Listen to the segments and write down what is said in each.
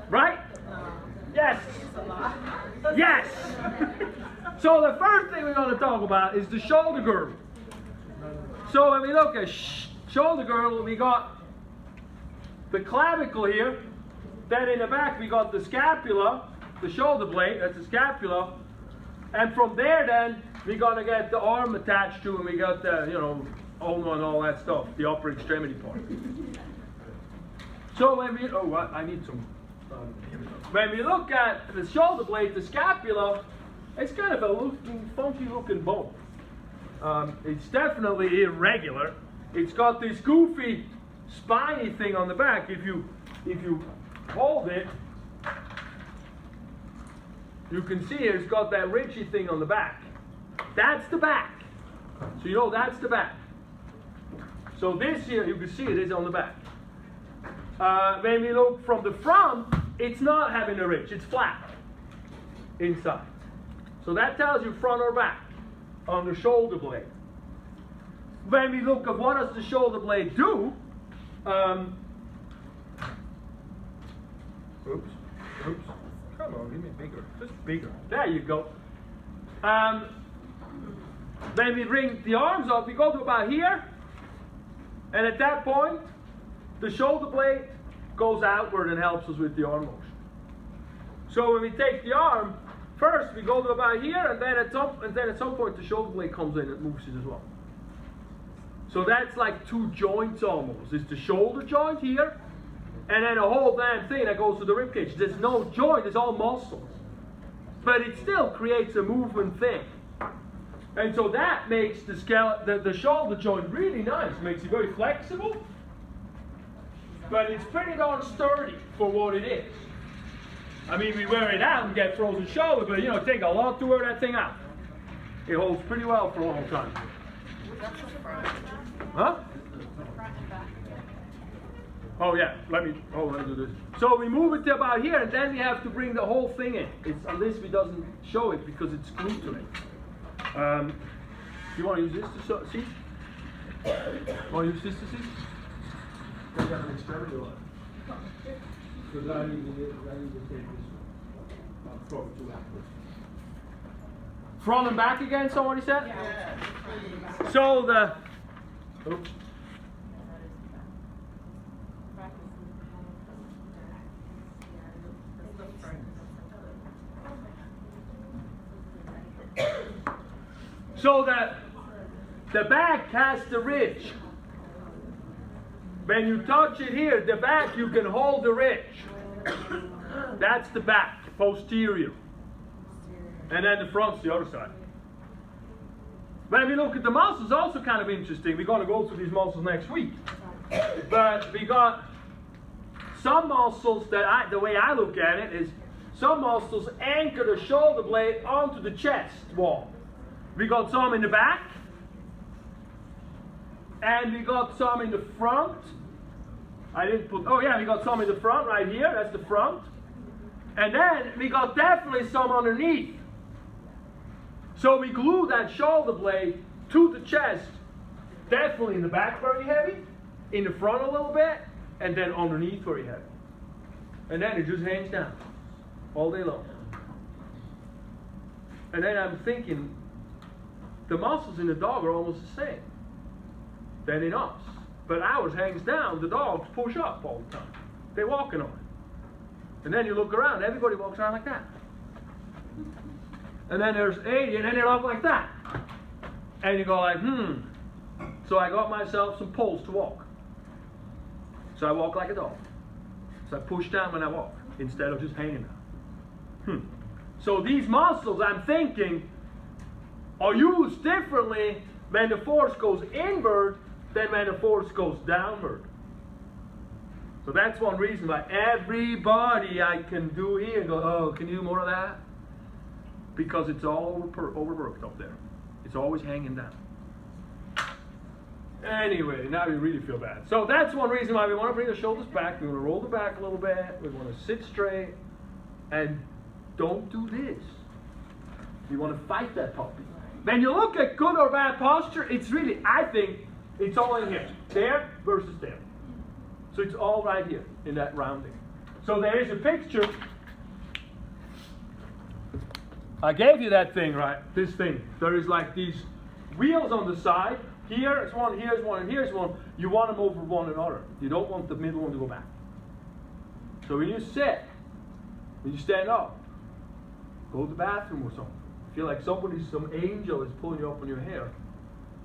Right? Yes. Yes. So the first thing we're going to talk about is the shoulder girdle. So when we look at shoulder girdle, we got the clavicle here. Then in the back we got the scapula, the shoulder blade, that's the scapula. And from there then, we're going to get the arm attached to, and we got the, you know, ulna and all that stuff, the upper extremity part. So when we, I need some. When we look at the shoulder blade, the scapula, it's kind of a funky looking bone. It's definitely irregular. It's got this goofy spiny thing on the back. If you hold it, you can see it's got that ridgy thing on the back. That's the back. So you know that's the back. So this here, you can see it is on the back. When we look from the front, it's not having a ridge, it's flat inside. So that tells you front or back on the shoulder blade. When we look at what does the shoulder blade do, oops, come on, give me bigger, just bigger. There you go. When we bring the arms up, we go to about here, and at that point, the shoulder blade goes outward and helps us with the arm motion. So when we take the arm, first we go to about here, and then at some point the shoulder blade comes in and moves it as well. So that's like two joints almost. It's the shoulder joint here, and then a whole damn thing that goes to the rib cage. There's no joint, it's all muscles. But it still creates a movement thing. And so that makes the shoulder joint really nice. It makes it very flexible. But it's pretty darn sturdy for what it is. I mean, we wear it out and get frozen shoulder, but you know, it takes a lot to wear that thing out. It holds pretty well for a long time. Huh? Oh yeah, let me do this. So we move it to about here, and then we have to bring the whole thing in. On this we doesn't show it because it's glued to it. You want to use this to see? Want to use this to see? You have an extremity or what? Because I need to take this one. Front and back again, somebody said? Yeah. So the, oops. So the back has the ridge. When you touch it here, the back, you can hold the ridge. That's the back, posterior. And then the front's the other side. When we look at the muscles, also kind of interesting. We're going to go through these muscles next week. But we got some muscles that the way I look at it is some muscles anchor the shoulder blade onto the chest wall. We got some in the back. And we got some in the front. We got some in the front right here. That's the front. And then we got definitely some underneath. So we glue that shoulder blade to the chest. Definitely in the back very heavy. In the front a little bit. And then underneath very heavy. And then it just hangs down. All day long. And then I'm thinking, the muscles in the dog are almost the same than in us. But ours hangs down, the dogs push up all the time. They're walking on it. And then you look around, everybody walks around like that. And then there's 80, and then they're up like that. And you go like, So I got myself some poles to walk. So I walk like a dog. So I push down when I walk, instead of just hanging down. So these muscles, I'm thinking, are used differently when the force goes inward than when the force goes downward. So that's one reason why everybody I can do here go, oh, can you do more of that? Because it's all overworked up there. It's always hanging down. Anyway, now you really feel bad. So that's one reason why we want to bring the shoulders back. We want to roll the back a little bit. We want to sit straight. And don't do this. You want to fight that puppy. When you look at good or bad posture, it's really, I think, it's all in here. There versus there. So it's all right here in that rounding. So there is a picture. I gave you that thing, right? This thing. There is like these wheels on the side. Here's one, here's one, and here's one. You want them over one another. You don't want the middle one to go back. So when you sit, when you stand up, go to the bathroom or something. Feel like some angel is pulling you up on your hair.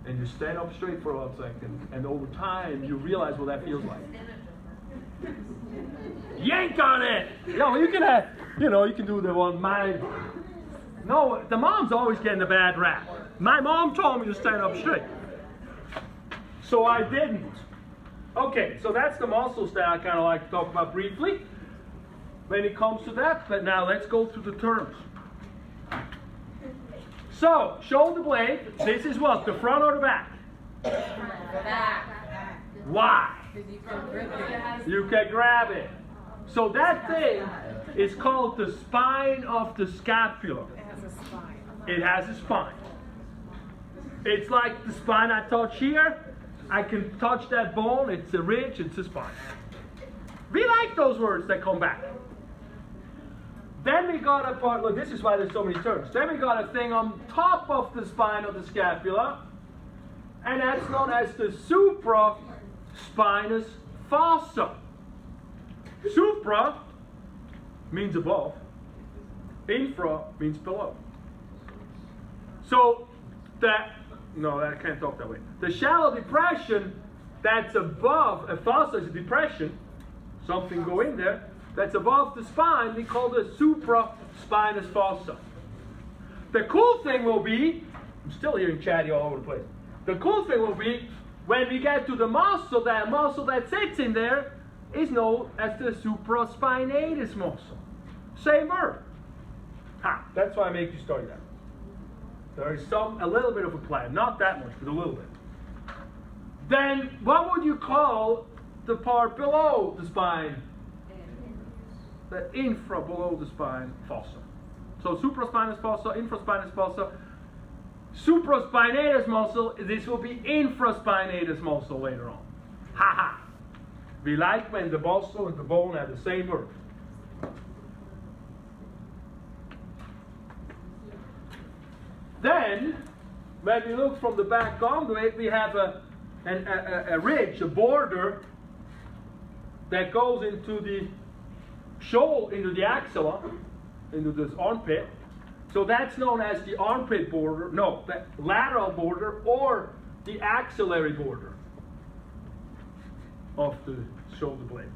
And you stand up straight for a second. And over time, you realize what that feels like. Yank on it! You know, you can do the one, no, the mom's always getting a bad rap. My mom told me to stand up straight. So I didn't. Okay, so that's the muscles that I kind of like to talk about briefly when it comes to that. But now let's go through the terms. So, shoulder blade, this is what? The front or the back? Back. Why? Because you can grip it. You can grab it. So that thing is called the spine of the scapula. It has a spine. It has a spine. It's like the spine I touch here. I can touch that bone. It's a ridge. It's a spine. We like those words that come back. Then we got a part, look, this is why there's so many terms. Then we got a thing on top of the spine of the scapula, and that's known as the Supraspinous Fossa. Supra means above, infra means below. So I can't talk that way. The shallow depression that's above, a fossa is a depression, something go in there, that's above the spine, we call the supraspinous fossa. The cool thing will be, I'm still hearing chatty all over the place. The cool thing will be, when we get to the muscle that sits in there is known as the supraspinatus muscle. Same word. That's why I make you study that. There is a little bit of a plan, not that much, but a little bit. Then, what would you call the part below the spine? The infra below the spine fossa. So supraspinous fossa, infraspinous fossa, supraspinatus muscle, this will be infraspinatus muscle later on. We like when the muscle and the bone have the same word. Then, when we look from the back onto it, we have a ridge, a border that goes into the shoulder, into the axilla, into this armpit. So that's known as the armpit border, no, the lateral border or the axillary border of the shoulder blade.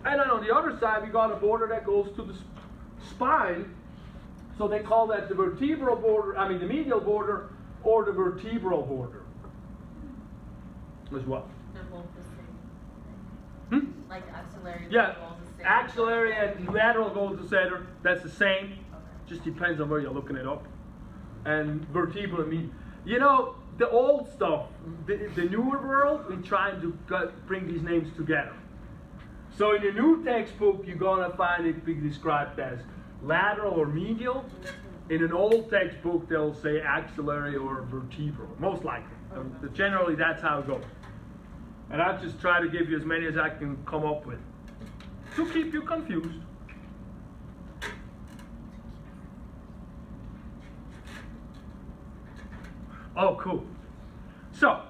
And then on the other side, we got a border that goes to the spine. So they call that the vertebral border, the medial border or the vertebral border as well. They're both the same. Like axillary. Yeah, all the same. axillary and lateral goes to center. That's the same. Okay. Just depends on where you're looking it up. And vertebral, the old stuff, the newer world, we're trying to bring these names together. So in the new textbook, you're gonna find it being described as lateral or medial. In an old textbook, they'll say axillary or vertebral, most likely. Generally, that's how it goes. And I'll just try to give you as many as I can come up with to keep you confused. Oh, cool. So,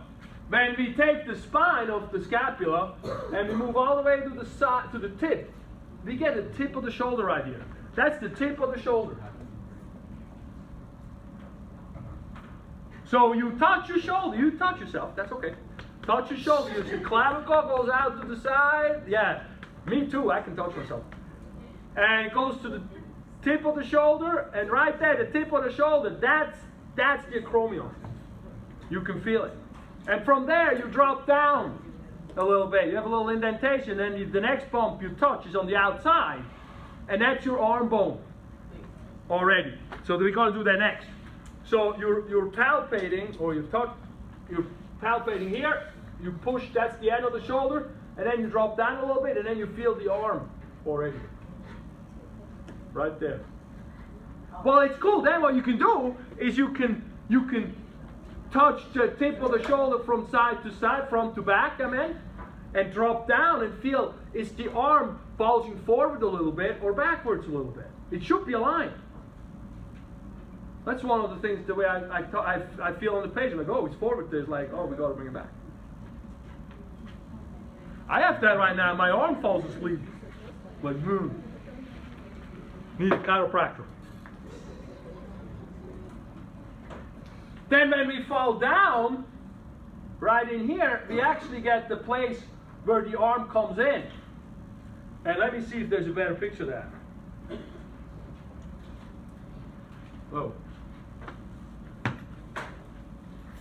when we take the spine of the scapula and we move all the way to the side, to the tip, we get the tip of the shoulder right here. That's the tip of the shoulder. So you touch your shoulder, you touch yourself, that's okay. Touch your shoulder, your clavicle goes out to the side. Yeah, me too, I can touch myself. And it goes to the tip of the shoulder, and right there, the tip of the shoulder, that's the acromion. You can feel it. And from there, you drop down a little bit. You have a little indentation, and the next bump you touch is on the outside. And that's your arm bone already. So we're going to do that next. So you're palpating, or you're palpating here. You push, that's the end of the shoulder, and then you drop down a little bit, and then you feel the arm already. Right there. Well, it's cool. Then what you can do is you can touch the tip of the shoulder from side to side, front to back, and drop down and feel, is the arm bulging forward a little bit or backwards a little bit? It should be aligned. That's one of the things, the way I feel on the page. I'm like, oh, it's forward. There's like, oh, we got to bring it back. I have that right now. My arm falls asleep. Like, need a chiropractor. Then when we fall down, right in here, we actually get the place where the arm comes in. And let me see if there's a better picture of that. Whoa.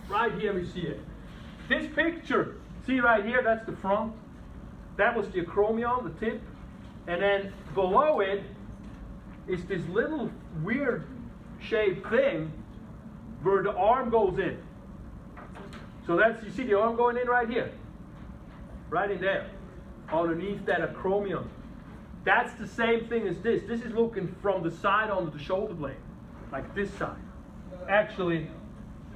Right here we see it. This picture, see right here, that's the front. That was the acromion, the tip. And then below it is this little weird shaped thing where the arm goes in. So that's, you see the arm going in right here. Right in there. Underneath that acromion. That's the same thing as this. This is looking from the side onto the shoulder blade. Like this side. Actually,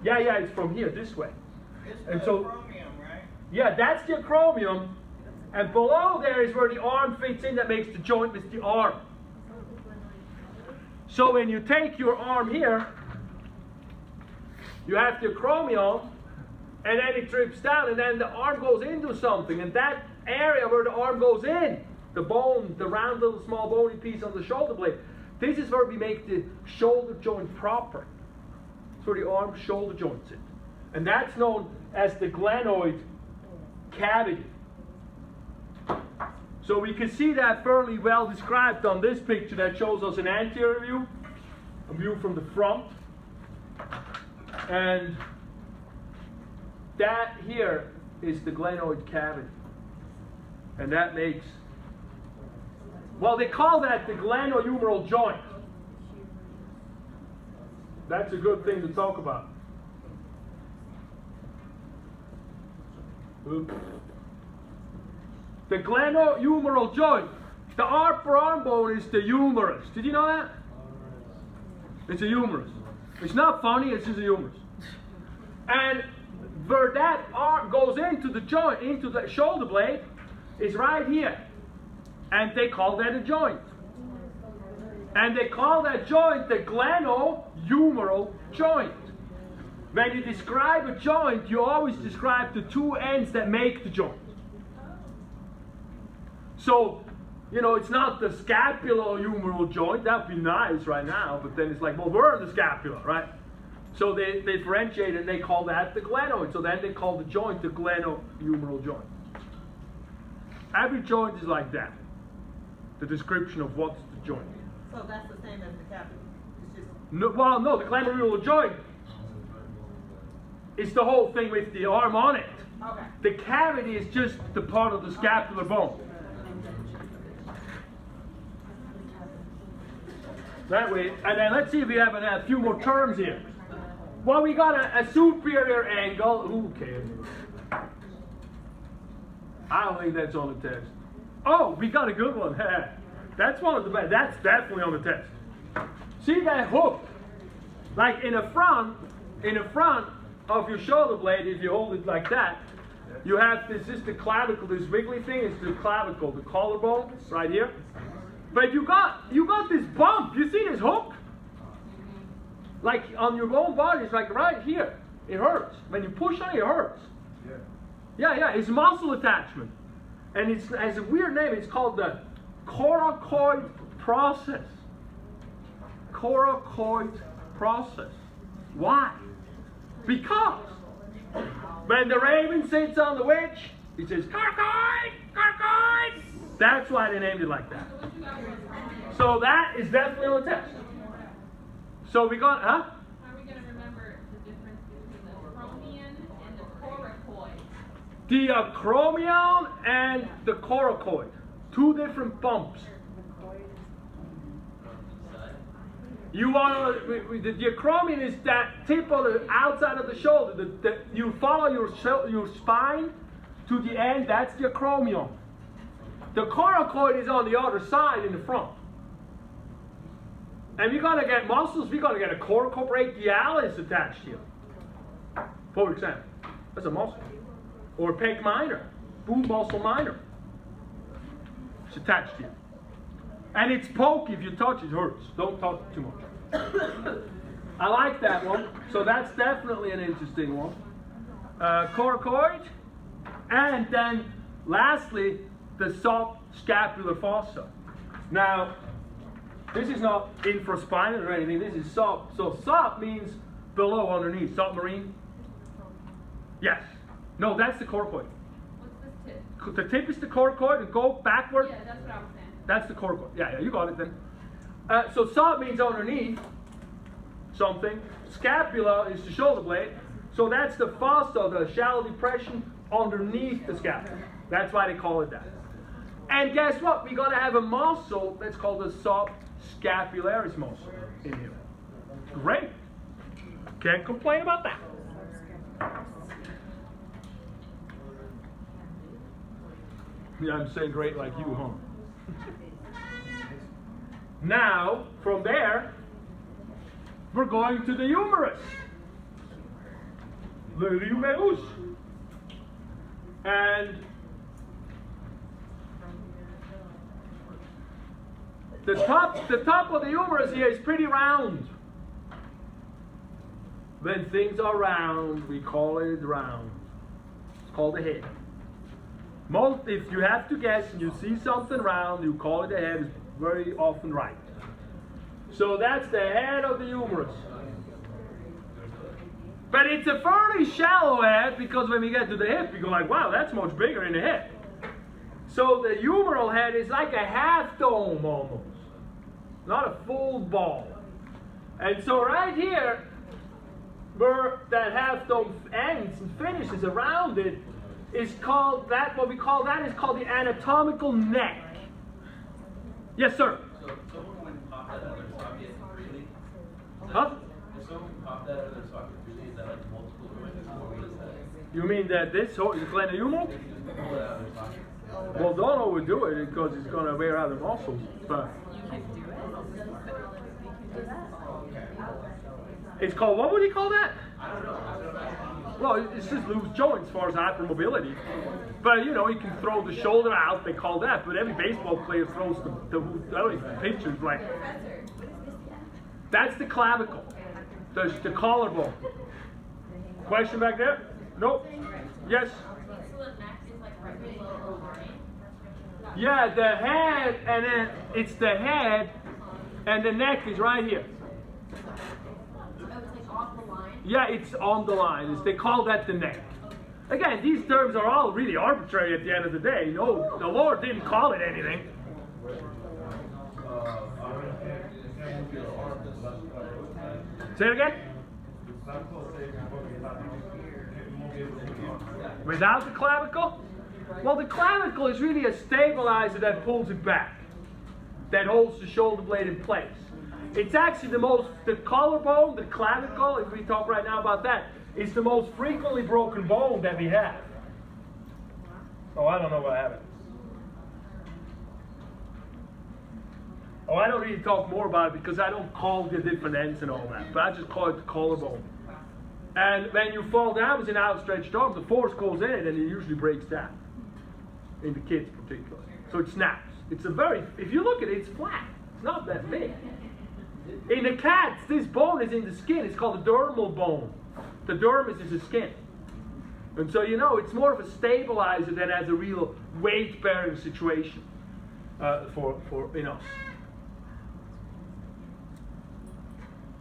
yeah, it's from here, this way. It's the acromion, right? Yeah, that's the acromion. And below there is where the arm fits in, that makes the joint with the arm. So when you take your arm here, you have the acromion, and then it drips down, and then the arm goes into something, and that area where the arm goes in, the bone, the round little small bony piece on the shoulder blade, this is where we make the shoulder joint proper. That's where the arm shoulder joint's in. And that's known as the glenoid cavity. So we can see that fairly well described on this picture that shows us an anterior view, a view from the front. And that here is the glenoid cavity. And that makes, well, they call that the Glenohumeral Joint. That's a good thing to talk about. Oops. The Glenohumeral Joint. The upper arm bone is the humerus. Did you know that? It's a humerus. It's not funny, it's just a humerus. And where that arm goes into the joint, into the shoulder blade, is right here. And they call that a joint. And they call that joint the Glenohumeral Joint. When you describe a joint, you always describe the two ends that make the joint. So, you know, it's not the scapulohumeral joint. That would be nice right now, but then it's like, well, we're in the scapula, right? So they differentiate and they call that the glenoid. So then they call the joint the Glenohumeral Joint. Every joint is like that. The description of what's the joint. So that's the same as the capitulum. It's just No, well, no, the Glenohumeral Joint is the whole thing with the arm on it. okay. The cavity is just the part of the scapular bone. That way, and then let's see if we have a few more terms here. Well, we got a superior angle. Who cares? I don't think that's on the test. Oh, we got a good one. That's one of the best. That's definitely on the test. See that hook? Like in the front of your shoulder blade, if you hold it like that, you have this is the clavicle, this wiggly thing is the clavicle, the collarbone, right here. But you got this bump. You see this hook? Like on your own body, it's like right here. It hurts. When you push on it, it hurts. Yeah, it's muscle attachment. And it has a weird name. It's called the Coracoid process. Coracoid process. Why? Because when the raven sits on the witch, he says, Coracoid, Coracoid. That's why they named it like that. So that is definitely on the test. So we got, How are we going to remember the difference between the acromion and the coracoid? the acromion and the coracoid. Two different bumps. You want to, the acromion is that tip on the outside of the shoulder. You follow your spine to the end, that's the acromion. The coracoid is on the other side in the front. And we're going to get muscles, we're going to get a coracobrachialis attached here. For example, that's a muscle. Or pec minor. boob muscle minor. It's attached here. And it's pokey. If you touch it, hurts. Don't touch it too much. I like that one. So that's definitely an interesting one. Coracoid. And then, lastly, the subscapular fossa. Now, this is not infraspinal or anything. This is sub. So sub means below, underneath. Submarine. Yes. No, that's the coracoid. What's this tip? The tip is the coracoid, and go backward. Yeah, that's what I was saying. That's the coracoid. Yeah, you got it then. So sub means underneath something. Scapula is the shoulder blade. So that's the fossa, the shallow depression underneath the scapula. That's why they call it that. And guess what? We're going to have a muscle that's called the subscapularis muscle in here. Great. Can't complain about that. Yeah, I'm saying great like you, huh? Now, from there, we're going to the humerus. The humerus. And the top of the humerus here is pretty round. When things are round, we call it round. It's called a head. If you have to guess and you see something round, you call it a head. It's very often right. So that's the head of the humerus. But it's a fairly shallow head because when we get to the hip, we go like, wow, that's much bigger in the head. So the humeral head is like a half dome almost, not a full ball. And so right here, where that half dome ends and finishes around it, is called that. What we call that is called the anatomical neck. Yes, sir. So someone would pop that out of their socket freely? Huh? If someone pop that out of their socket freely, is that like multiple joints, or what is that? You mean that this whole is glenohumeral? They can just pull it out of their socket. Well, don't overdo it because it's going to wear out the muscles. But You can do it. You can do that. it's called, what would you call that? I don't know. Well, it's just loose joint as far as hypermobility. But, you know, you can throw the shoulder out, they call that. But every baseball player throws the pictures like, that's the clavicle, the collarbone. Question back there? Nope. Yes? So the neck is like right below the line? Yeah, the head, and then it's the head, and the neck is right here. Oh, it's like off the line? Yeah, it's on the line. They call that the neck. Again, these terms are all really arbitrary at the end of the day. No, the Lord didn't call it anything. Say it again. Without the clavicle? Well, the clavicle is really a stabilizer that pulls it back, that holds the shoulder blade in place. It's actually the collarbone, the clavicle, if we talk right now about that, is the most frequently broken bone that we have. Oh, I don't know what happened. Oh, I don't really talk more about it because I don't call the different ends and all that, but I just call it the collarbone. And when you fall down with an outstretched arm, the force goes in it and it usually breaks down. In the kids particularly. So it snaps. It's a very, if you look at it, it's flat. It's not that big. In the cats, this bone is in the skin. It's called the dermal bone. The dermis is the skin. And so, you know, it's more of a stabilizer than as a real weight-bearing situation for you know.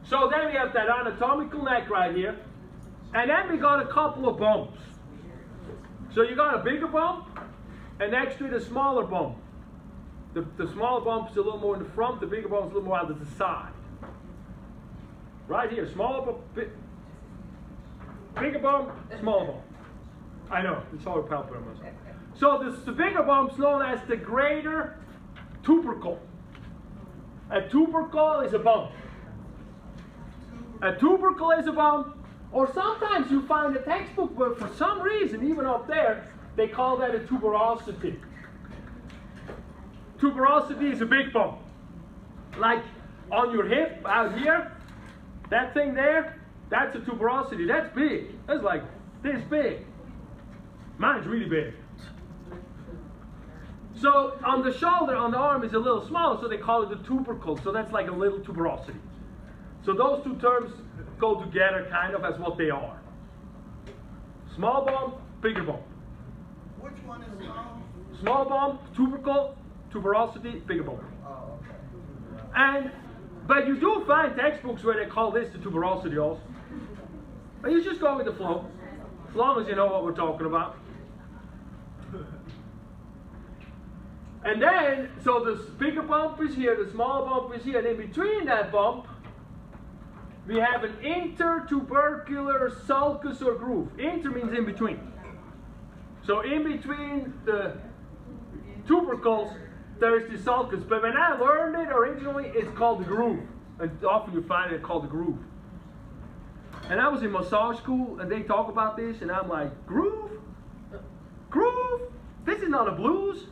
So then we have that anatomical neck right here. And then we got a couple of bumps. So you got a bigger bump, and next to it a smaller bump. The smaller bump is a little more in the front, the bigger bump is a little more out to the side. Right here, smaller bump, bigger bump, smaller bump. I know, it's all palpable. So the bigger bump is known as the greater tubercle. A tubercle is a bump. A tubercle is a bump. Or sometimes you find a textbook where for some reason, even up there, they call that a tuberosity. Tuberosity is a big bump. Like on your hip out here, that thing there, that's a tuberosity. That's big. That's like this big. Mine's really big. So on the shoulder, on the arm is a little smaller, so they call it the tubercle. So that's like a little tuberosity. So those two terms go together kind of as what they are. Small bump, bigger bump. Which one is small? Small bump, tubercle, tuberosity, bigger bump. Oh, okay. But you do find textbooks where they call this the tuberosity also. But you just go with the flow, as long as you know what we're talking about. And then, so the bigger bump is here, the small bump is here, and in between that bump, we have an intertubercular sulcus or groove. Inter means in between. So in between the tubercles, there's the sulcus. But when I learned it originally, it's called the groove. And often you find it called the groove. And I was in massage school, and they talk about this, and I'm like, groove? Groove? This is not a blues.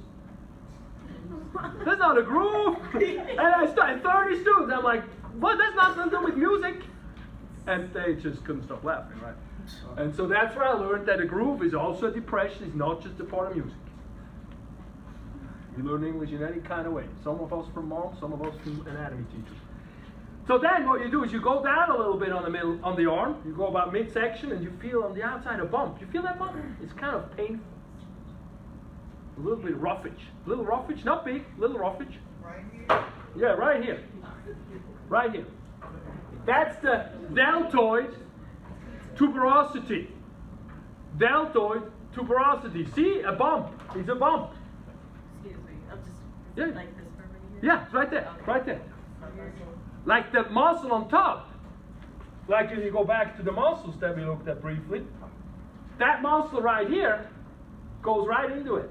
That's not a groove. And I started 30 students. I'm like, what? That's nothing to do with music. And they just couldn't stop laughing, right? And so that's where I learned that a groove is also a depression. It's not just a part of music. You learn English in any kind of way. Some of us from mom, some of us from anatomy teachers. So then what you do is you go down a little bit on the middle, on the arm. You go about midsection, and you feel on the outside a bump. You feel that bump? It's kind of painful. A little bit roughage. Little roughage, not big, little roughage. Right here? Yeah, right here. Right here. That's the deltoid tuberosity. Deltoid tuberosity. See, a bump. It's a bump. Excuse me, I'm just, Yeah. like this for a minute? Yeah, it's right there. Right there. Like the muscle on top. Like if you go back to the muscles that we looked at briefly. That muscle right here goes right into it.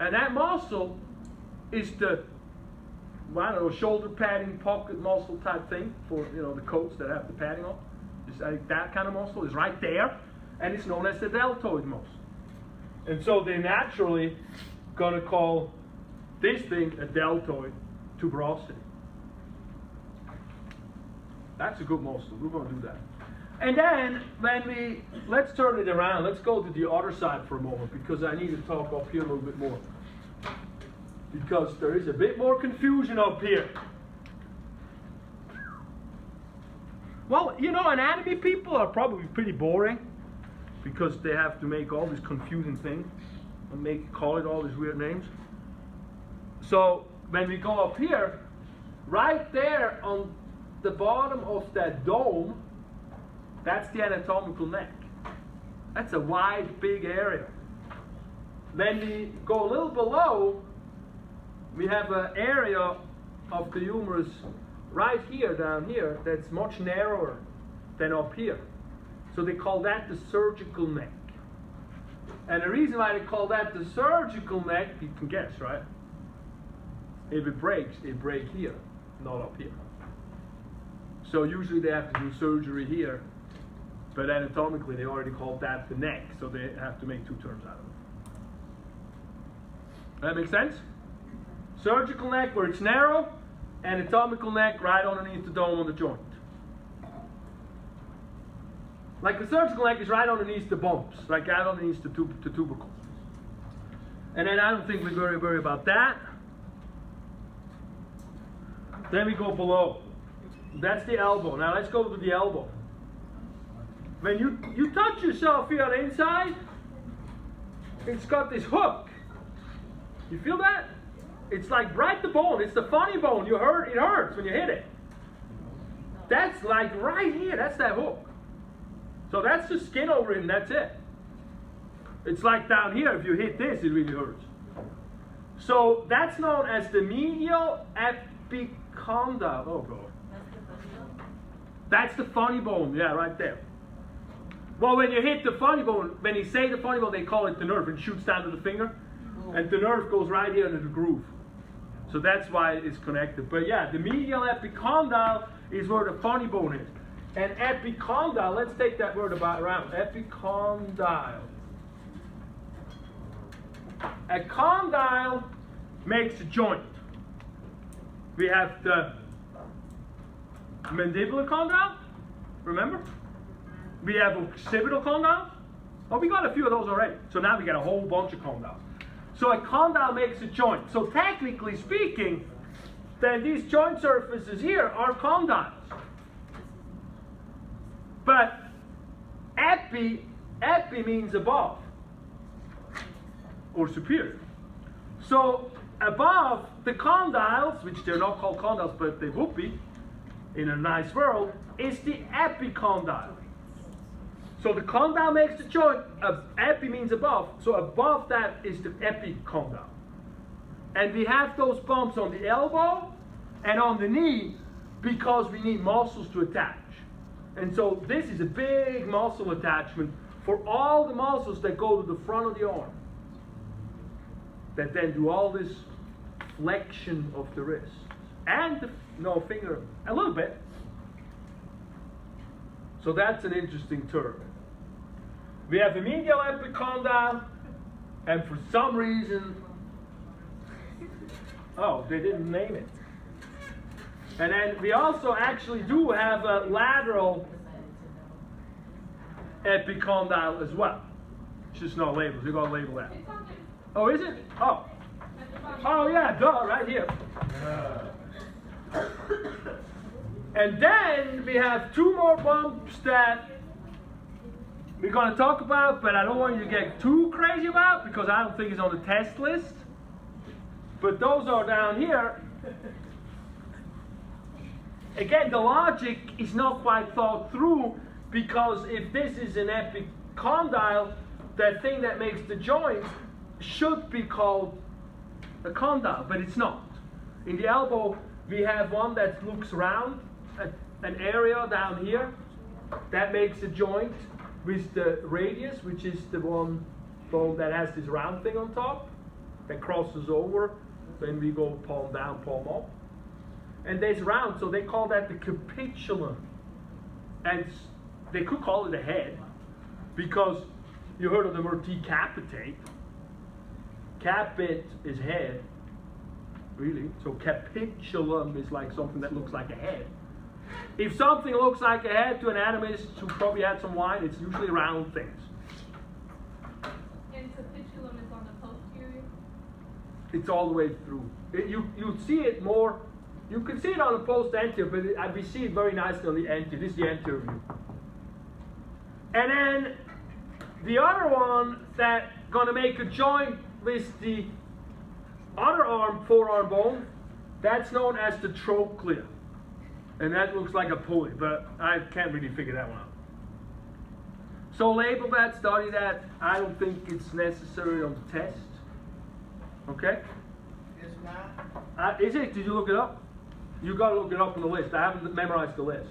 And that muscle is the, well, I don't know, shoulder padding, pocket muscle type thing for, you know, the coats that have the padding on. Just like that kind of muscle is right there, and it's known as the deltoid muscle. And so they're naturally going to call this thing a deltoid tuberosity. That's a good muscle. We're going to do that. And then let's turn it around. Let's go to the other side for a moment, because I need to talk up here a little bit more. Because there is a bit more confusion up here. Well, you know, anatomy people are probably pretty boring, because they have to make all these confusing things and call it all these weird names. So when we go up here, right there on the bottom of that dome, that's the anatomical neck. That's a wide, big area. Then we go a little below, we have an area of the humerus right here, down here, that's much narrower than up here. So they call that the surgical neck. And the reason why they call that the surgical neck, you can guess, right? If it breaks, it breaks here, not up here. So usually they have to do surgery here, but anatomically they already called that the neck, so they have to make two terms out of it. That make sense? Surgical neck where it's narrow, anatomical neck right underneath the dome on the joint. Like the surgical neck is right underneath the bumps, like right underneath the tubercle. And then I don't think we worry about that. Then we go below. That's the elbow. Now let's go to the elbow. When you touch yourself here on the inside, it's got this hook. You feel that? It's like right the bone. It's the funny bone. It hurts when you hit it. That's like right here. That's that hook. So that's the skin over it, and that's it. It's like down here. If you hit this, it really hurts. So that's known as the medial epicondyle. Oh God. That's the funny bone. Yeah, right there. Well, when you hit the funny bone, when you say the funny bone, they call it the nerve, and shoots down to the finger, and the nerve goes right here into the groove. So that's why it's connected. But yeah, the medial epicondyle is where the funny bone is. And epicondyle, let's take that word around. Epicondyle. A condyle makes a joint. We have the mandibular condyle, remember? We have occipital condyle. Oh, we got a few of those already. So now we got a whole bunch of condyles. So a condyle makes a joint. So technically speaking, then these joint surfaces here are condyles. But epi means above or superior. So above the condyles, which they're not called condyles, but they would be in a nice world, is the epicondyle. So the condyle makes the joint, epi means above, so above that is the epicondyle. And we have those bumps on the elbow and on the knee because we need muscles to attach. And so this is a big muscle attachment for all the muscles that go to the front of the arm, that then do all this flexion of the wrist and the finger a little bit. So that's an interesting term. We have the medial epicondyle, and for some reason, they didn't name it. And then we also actually do have a lateral epicondyle as well. It's just not labeled. You gotta label that. It's on there. Oh, is it? Oh. At the bottom. Oh yeah, duh, right here. And then we have two more bumps that we're going to talk about, but I don't want you to get too crazy about because I don't think it's on the test list. But those are down here. Again, the logic is not quite thought through because if this is an epicondyle, that thing that makes the joint should be called a condyle, but it's not. In the elbow, we have one that looks round, an area down here that makes a joint with the radius, which is the one bone that has this round thing on top that crosses over. Then we go palm down, palm up. And there's round, so they call that the capitulum. And they could call it a head because you heard of the word decapitate. Capit is head, really. So capitulum is like something that looks like a head. If something looks like a head to an anatomist who probably had some wine, it's usually round things. And capitulum is on the posterior? It's all the way through. You see it more, you can see it on the post-anterior, but we see it very nicely on the anterior. This is the anterior view. And then the other one that's going to make a joint with the other arm, forearm bone, that's known as the trochlea. And that looks like a pulley, but I can't really figure that one out. So label that, study that. I don't think it's necessary on the test. Okay? It's not. Is it? Did you look it up? You got to look it up on the list. I haven't memorized the list.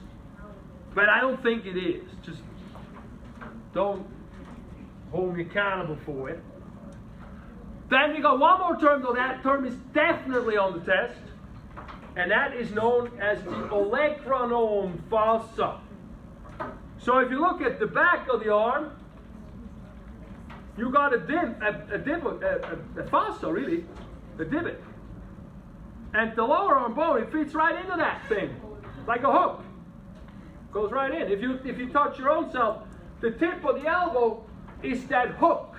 But I don't think it is. Just don't hold me accountable for it. Then we got one more term, though that term is definitely on the test. And that is known as the olecranon fossa. So if you look at the back of the arm, you got a fossa, really, a divot. And the lower arm bone, it fits right into that thing, like a hook. Goes right in. If you touch your own self, the tip of the elbow is that hook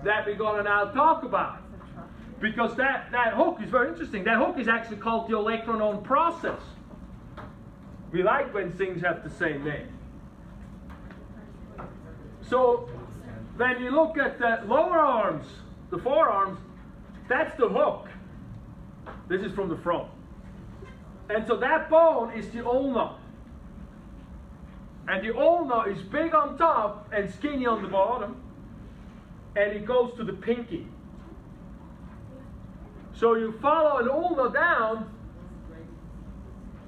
that we're going to now talk about. Because that hook is very interesting. That hook is actually called the olecranon process. We like when things have the same name. So when you look at the lower arms, the forearms, that's the hook. This is from the front. And so that bone is the ulna. And the ulna is big on top and skinny on the bottom. And it goes to the pinky. So you follow an ulna down,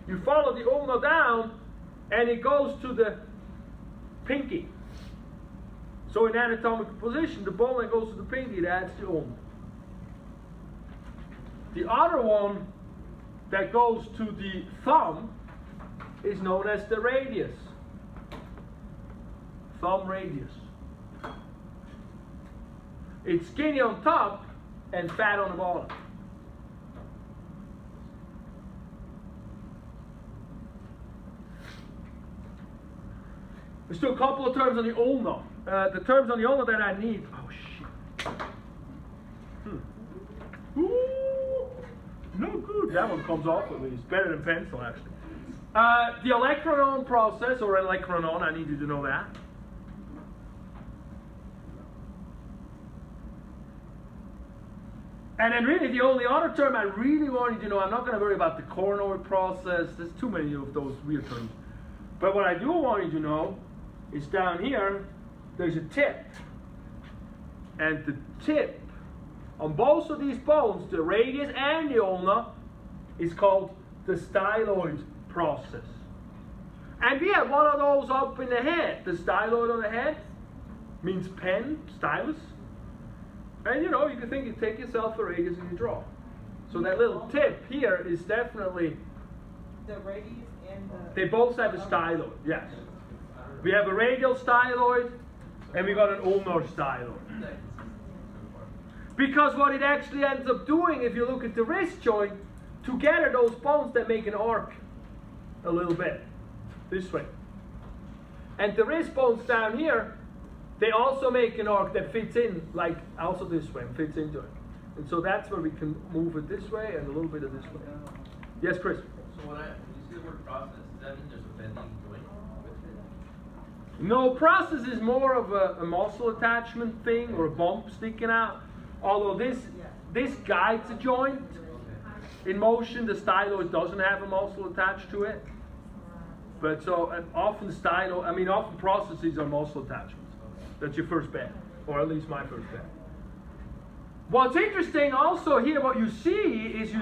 you follow the ulna down, and it goes to the pinky. So in anatomical position, the bone that goes to the pinky, that's the ulna. The other one that goes to the thumb is known as the radius. Thumb radius. It's skinny on top and fat on the bottom. There's still a couple of terms on the ulna. The terms on the ulna that I need. Oh shit. that one comes off at least. Better than pencil, actually. The olecranon process, or olecranon, I need you to know that. And then really the only other term I really want you to know, I'm not going to worry about the Glenoid process. There's too many of those weird terms. But what I do want you to know is down here, there's a tip. And the tip on both of these bones, the radius and the ulna, is called the styloid process. And we have one of those up in the head. The styloid on the head means pen, stylus. And you know, you can think you take yourself a radius and you draw. So that little tip here is definitely... The radius and the... They both have a styloid, yes. We have a radial styloid and we got an ulnar styloid. Because what it actually ends up doing, if you look at the wrist joint, together those bones that make an arc a little bit, this way. And the wrist bones down here, they also make an arc that fits in, like also this way, and fits into it. And so that's where we can move it this way and a little bit of this way. Yes, Chris? So when you see the word process, does that mean there's a bending joint with it? No, process is more of a muscle attachment thing or a bump sticking out. Although this guides the joint in motion. The styloid doesn't have a muscle attached to it. But so often often processes are muscle attachments. That's your first bet, or at least my first bet. What's interesting also here, what you see is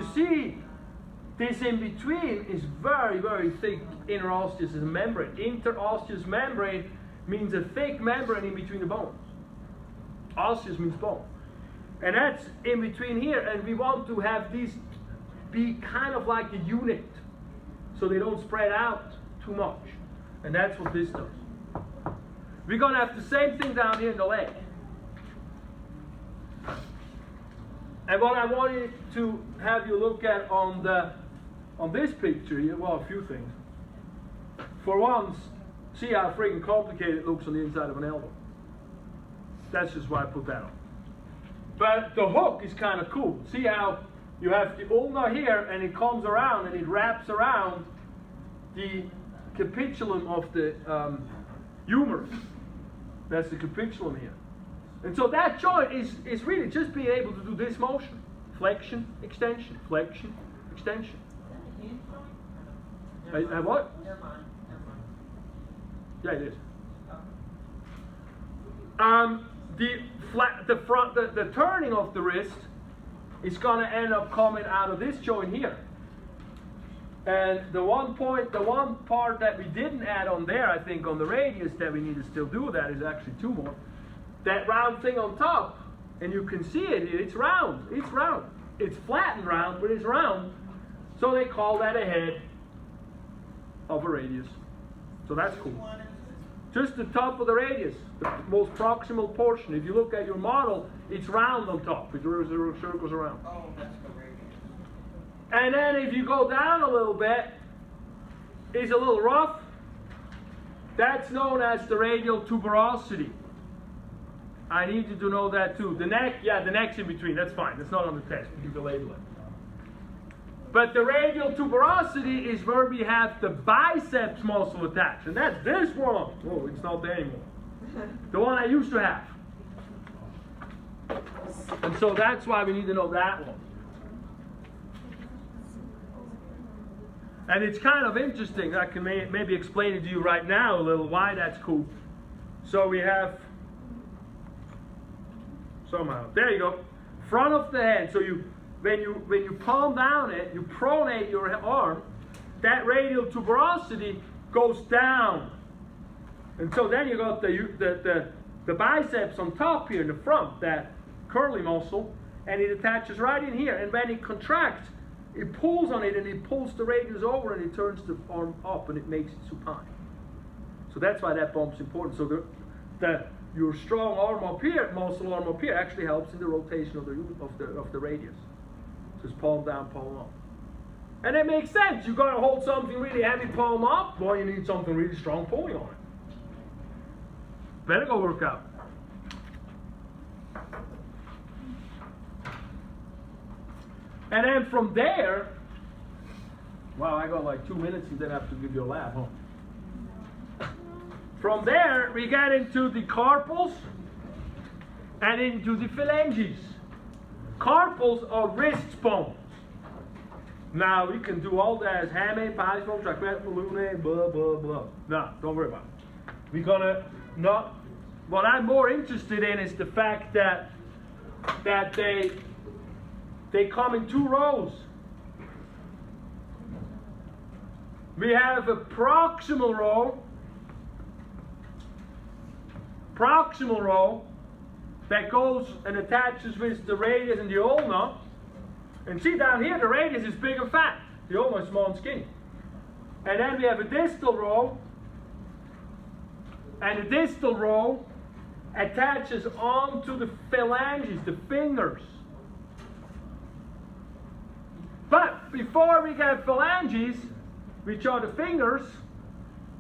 this in between is very, very thick interosseous membrane. Interosseous membrane means a thick membrane in between the bones. Osseous means bone. And that's in between here, and we want to have these be kind of like a unit, so they don't spread out too much. And that's what this does. We're going to have the same thing down here in the leg. And what I wanted to have you look at on this picture here, well, a few things. For once, see how freaking complicated it looks on the inside of an elbow. That's just why I put that on. But the hook is kind of cool. See how you have the ulna here, and it comes around and it wraps around the capitulum of the humerus. That's the capitulum here. And so that joint is really just being able to do this motion. Flexion, extension, flexion, extension. What? Never mind. Yeah, it is. The turning of the wrist is going to end up coming out of this joint here. And the one part that we didn't add on there, I think, on the radius that we need to still do that is actually two more. That round thing on top, and you can see it here, it's round. It's round. It's flat and round, but it's round. So they call that a head of a radius. So that's cool. Just the top of the radius, the most proximal portion. If you look at your model, it's round on top. It circles around. Oh, that's the radius. And then if you go down a little bit, it's a little rough. That's known as the radial tuberosity. I need you to know that too. The neck, yeah, the neck's in between. That's fine. That's not on the test. You can label it. But the radial tuberosity is where we have the biceps muscle attached. And that's this one. Oh, it's not there anymore. The one I used to have. And so that's why we need to know that one. And it's kind of interesting. I can maybe explain it to you right now a little why that's cool. So we have, somehow, there you go, front of the head. So when you palm down it, you pronate your arm, that radial tuberosity goes down. And so then you got the biceps on top here in the front, that curly muscle, and it attaches right in here. And when it contracts, it pulls on it and it pulls the radius over and it turns the arm up and it makes it supine. So that's why that bump's important. So your strong arm up here, muscle arm up here, actually helps in the rotation of the radius. So it's palm down, palm up. And it makes sense. You're going to hold something really heavy, palm up. Boy, you need something really strong pulling on it. Better go work out. And then from there, Wow, I got like 2 minutes and then I have to give you a lab, huh? From there, we get into the carpals and into the phalanges. Carpals are wrist bones. Now, we can do all that as hame, palismo, trachetto, lune, blah, blah, blah. No, don't worry about it. We're gonna not. What I'm more interested in is the fact that they come in 2 rows. We have a proximal row that goes and attaches with the radius and the ulna. And see down here, the radius is big and fat. The ulna is small and skinny. And then we have a distal row. And the distal row attaches onto the phalanges, the fingers. But before we get phalanges, which are the fingers,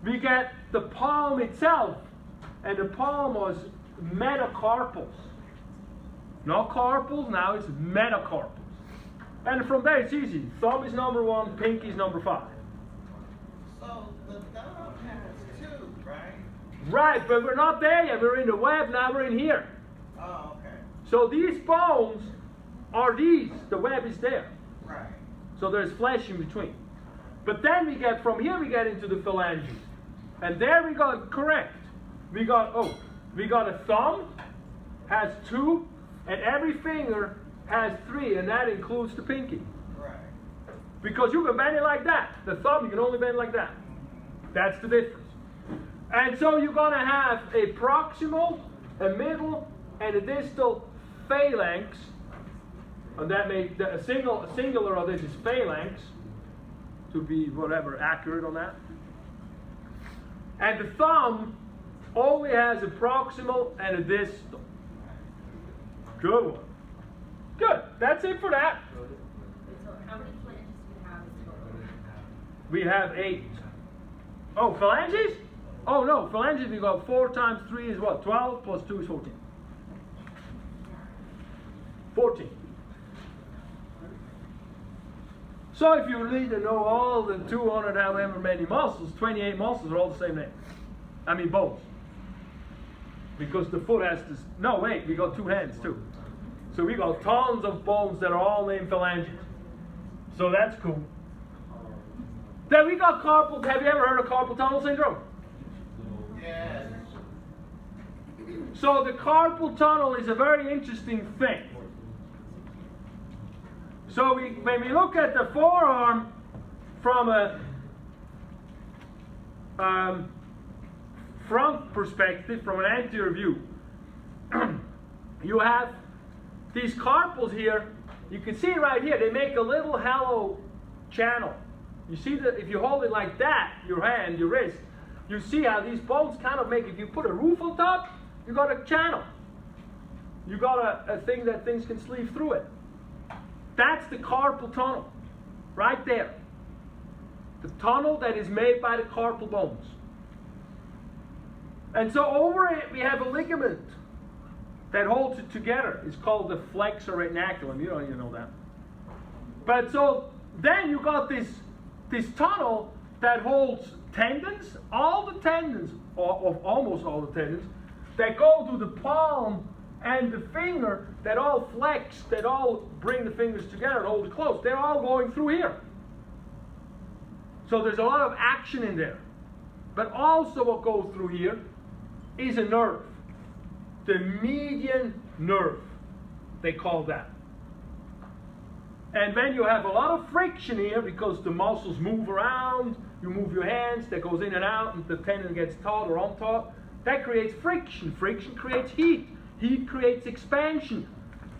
we get the palm itself. And the palm was metacarpals. Not carpals, now it's metacarpals. And from there it's easy. Thumb is number 1, pinky is number 5. So the thumb has 2, right? Right, but we're not there yet. We're in the web, now we're in here. Oh, okay. So these bones are these. The web is there. Right. So there's flesh in between. But then we get, from here we get into the phalanges. And there we got, correct. We got a thumb, has 2, and every finger has 3, and that includes the pinky. Right. Because you can bend it like that. The thumb, you can only bend like that. That's the difference. And so you're going to have a proximal, a middle, and a distal phalanx. And that makes a singular of this is phalanx, to be whatever accurate on that. And the thumb only has a proximal and a distal. Good one. Good. That's it for that. So how many flanges do you have in total? We have 8. Oh, phalanges? Oh no, phalanges we got 4 times 3 is what? 12 plus 2 is 14. 14. So if you need to know all the 200 however many muscles, 28 muscles are all the same name. I mean bones. Because the foot has this. No, wait, we got 2 hands too. So we got tons of bones that are all named phalanges. So that's cool. Then we got carpal. Have you ever heard of carpal tunnel syndrome? Yes. So the carpal tunnel is a very interesting thing. So when we look at the forearm from a front perspective, from an anterior view, you have these carpals here. You can see right here, they make a little hollow channel. You see that if you hold it like that, your hand, your wrist, you see how these bones kind of make, if you put a roof on top, you got a channel. You got a thing that things can sleeve through it. That's the carpal tunnel, right there. The tunnel that is made by the carpal bones. And so over it, we have a ligament that holds it together. It's called the flexor retinaculum. You don't even know that. But so then you got this tunnel that holds tendons, all the tendons, or almost all the tendons, that go to the palm and the finger, that all flex, that all bring the fingers together and hold it close. They're all going through here. So there's a lot of action in there. But also what goes through here is a nerve. The median nerve, they call that. And when you have a lot of friction here, because the muscles move around, you move your hands, that goes in and out, and the tendon gets taut or untaut, that creates friction. Friction creates heat. Heat creates expansion.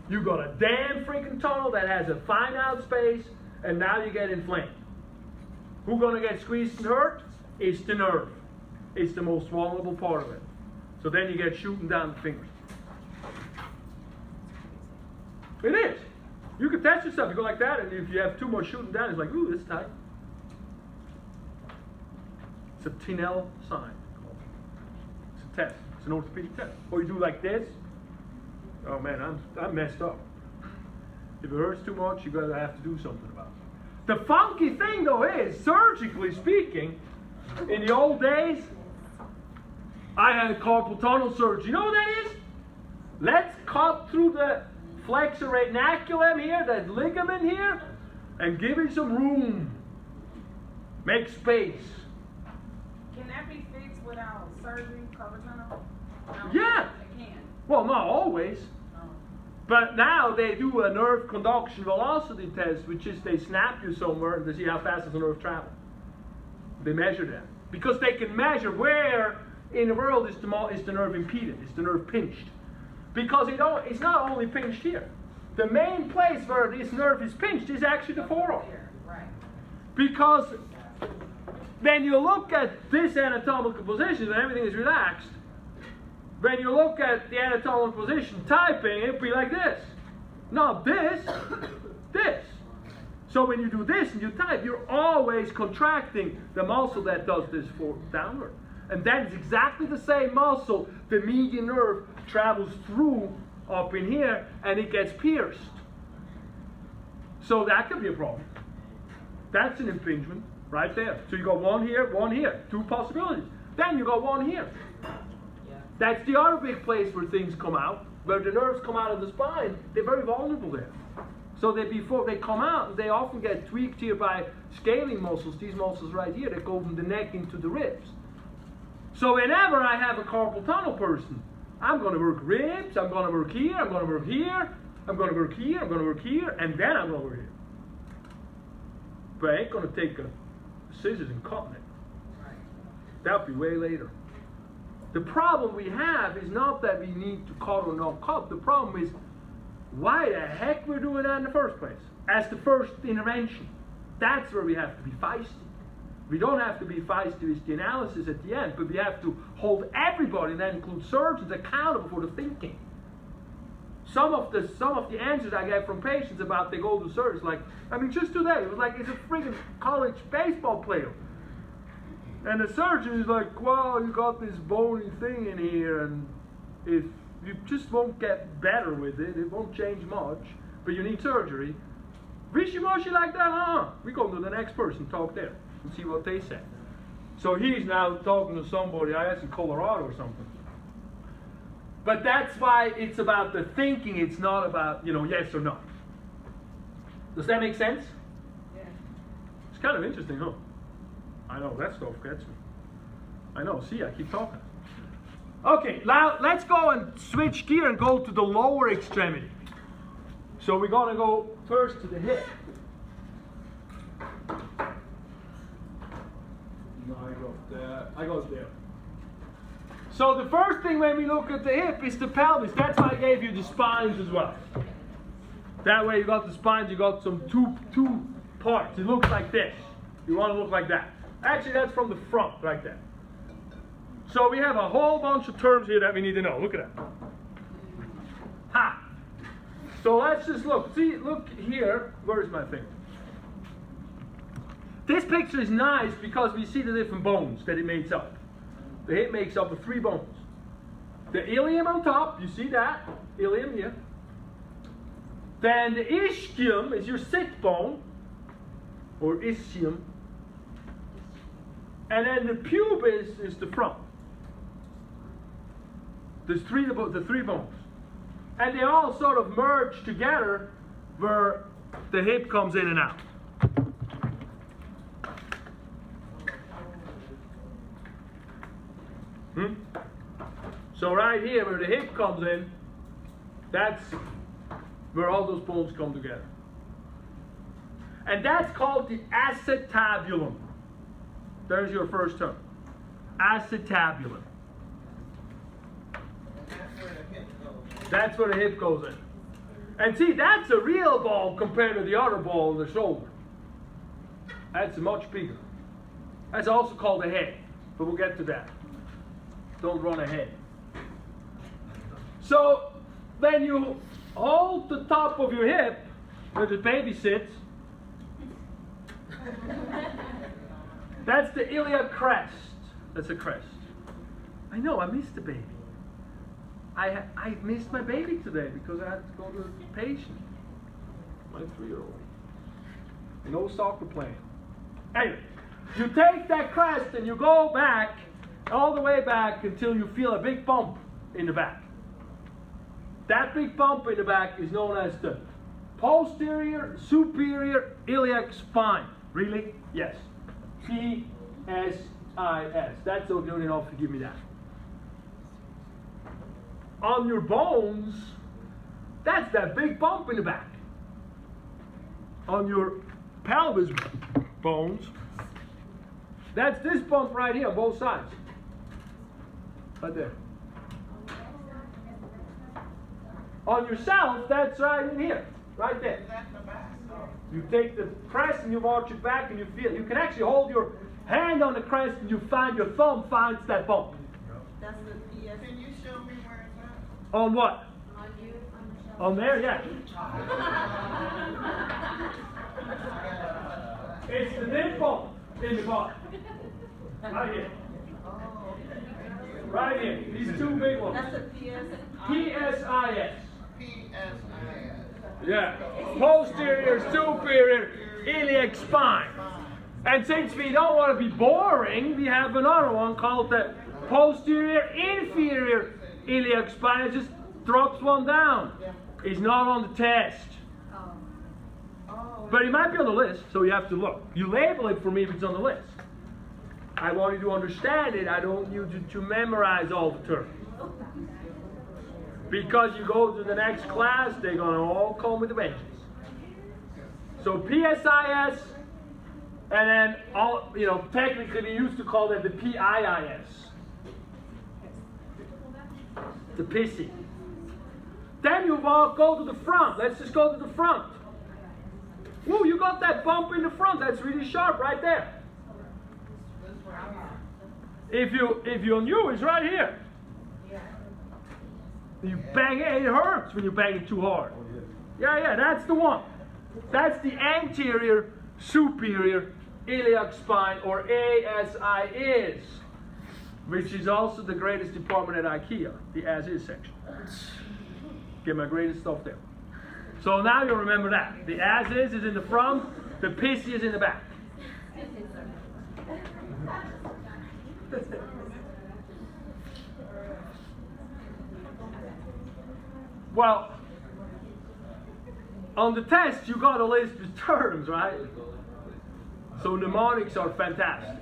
You got a damn freaking tunnel that has a finite space, and now you get inflamed. Who's gonna get squeezed and hurt? It's the nerve. It's the most vulnerable part of it. So then you get shooting down the fingers. It is. You can test yourself. You go like that, and if you have too much shooting down, it's like, ooh, this is tight. It's a Tinel sign. It's a test. It's an orthopedic test. Or you do like this. Oh man, I'm messed up. If it hurts too much, you're gonna have to do something about it. The funky thing though is, surgically speaking, in the old days, I had carpal tunnel surgery. You know what that is? Let's cut through the flexor retinaculum here, that ligament here, and give it some room. Make space. Can that be fixed without surgery, carpal tunnel? No, Yeah. It can. Well, not always. Oh. But now they do a nerve conduction velocity test, which is they snap you somewhere and they see how fast does the nerve travel. They measure that. Because they can measure where in the world is the nerve impeded, is the nerve pinched. Because it's not only pinched here. The main place where this nerve is pinched is actually the forearm. Here, right. Because when you look at this anatomical position and everything is relaxed, when you look at the anatomical position typing, it'll be like this. Not this, this. So when you do this and you type, you're always contracting the muscle that does this downward. And that is exactly the same muscle the median nerve travels through up in here and it gets pierced. So that could be a problem. That's an impingement right there. So you got one here, two possibilities. Then you got one here. That's the other big place where things come out, where the nerves come out of the spine. They're very vulnerable there. So before they come out, they often get tweaked here by scaling muscles, these muscles right here that go from the neck into the ribs. So whenever I have a carpal tunnel person, I'm going to work ribs, I'm going to work here, I'm going to work here, I'm going to work here, I'm going to work here, and then I'm going to work here. But I ain't going to take a scissors and cut it. That'll be way later. The problem we have is not that we need to cut or not cut. The problem is why the heck we're doing that in the first place as the first intervention. That's where we have to be feisty. We don't have to be feisty with the analysis at the end, but we have to hold everybody, and that includes surgeons, accountable for the thinking. Some of the answers I get from patients about they go to surgeons, like, I mean, just today, it was like, it's a freaking college baseball player. And the surgeon is like, well, you got this bony thing in here, and if you just won't get better with it, it won't change much, but you need surgery. Wishy-washy like that, we go to the next person, talk there, and see what they say. So he's now talking to somebody, I guess in Colorado or something. But that's why it's about the thinking, it's not about, yes or no. Does that make sense? Yeah. It's kind of interesting, huh? I know, that stuff gets me. I know, see, I keep talking. Okay, now let's go and switch gear and go to the lower extremity. So we're going to go first to the hip. No, I got there. So the first thing when we look at the hip is the pelvis. That's why I gave you the spines as well. That way you got the spines, you got some two parts. It looks like this. You want to look like that. Actually, that's from the front, right there. So we have a whole bunch of terms here that we need to know. Look at that. Ha! So let's just look. See, look here. Where's my finger? This picture is nice because we see the different bones that it makes up. The hip makes up of 3 bones. The ilium on top, you see that? Ilium here. Then the ischium is your sit bone, or ischium. And then the pubis is the front. There's the 3 bones. And they all sort of merge together where the hip comes in and out. So right here where the hip comes in, that's where all those bones come together. And that's called the acetabulum. There's your first term. Acetabulum. That's where the hip goes in. And see, that's a real ball compared to the other ball in the shoulder. That's much bigger. That's also called a head, but we'll get to that. Don't run ahead. So then you hold the top of your hip where the baby sits. That's the iliac crest. That's a crest. I know, I missed the baby. I missed my baby today because I had to go to the patient. My 3-year-old. No soccer playing. Anyway, you take that crest and you go back, all the way back until you feel a big bump in the back. That big bump in the back is known as the posterior superior iliac spine. Really? Yes. PSIS. That's not good enough to give me that. On your bones, that's that big bump in the back. On your pelvis bones, that's this bump right here on both sides. Right there. On yourself, that's right in here. Right there. You take the crest and you march it back and you feel. You can actually hold your hand on the crest and you find your thumb finds that bump. That's the PS. Can you show me where it's at? On what? On you, on the shelf. On there, yeah. It's the dip bump in the bottom. Right here. Right here. These two big ones. That's the PS. PSIS. PSIS. Yeah. Posterior superior iliac spine. And since we don't want to be boring, we have another one called the posterior inferior iliac spine. It just drops one down. It's not on the test. But it might be on the list, so you have to look. You label it for me if it's on the list. I want you to understand it. I don't want you to memorize all the terms. Because you go to the next class, they're going to all come with the benches. So PSIS, and then all, technically we used to call that the PIIS. The pissy. Then you go to the front. Let's just go to the front. Woo, you got that bump in the front. That's really sharp right there. If you knew, it's right here. You bang it, it hurts when you bang it too hard. Yeah, that's the one. That's the anterior superior iliac spine, or ASIS, which is also the greatest department at IKEA, the as-is section. Get my greatest stuff there. So now you remember that. The as-is is in the front, the pissy is in the back. Well, on the test you got to list the terms, right? So mnemonics are fantastic.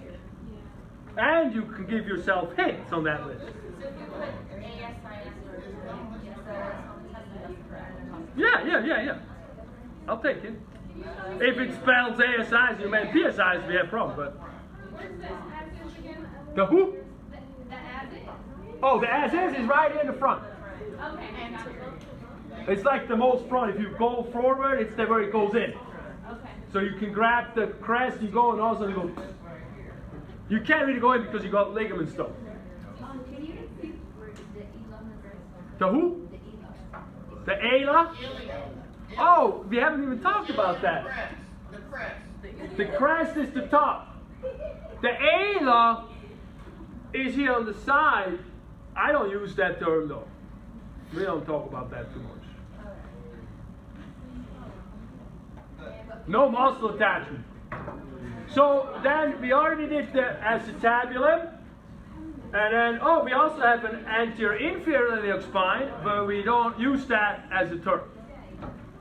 And you can give yourself hints on that list. So if you put ASIS or Yeah. I'll take it. If it spells ASIS, you meant PSIs, we have a problem, but... Where's the as-is again? The who? The as-is? Oh, the as-is is right in the front. Okay, got it. It's like the most front. If you go forward, it's where it goes in. Okay. So you can grab the crest, you go, and also you go. You can't really go in because you got ligament stuff. Can you repeat where the Ela? The who? The Ela. The Ela? Oh, we haven't even talked about that. The crest. The crest is the top. The Ela is here on the side. I don't use that term though. We don't talk about that too much. No muscle attachment. So then we already did the acetabulum. And then, we also have an anterior inferior iliac spine, but we don't use that as a term.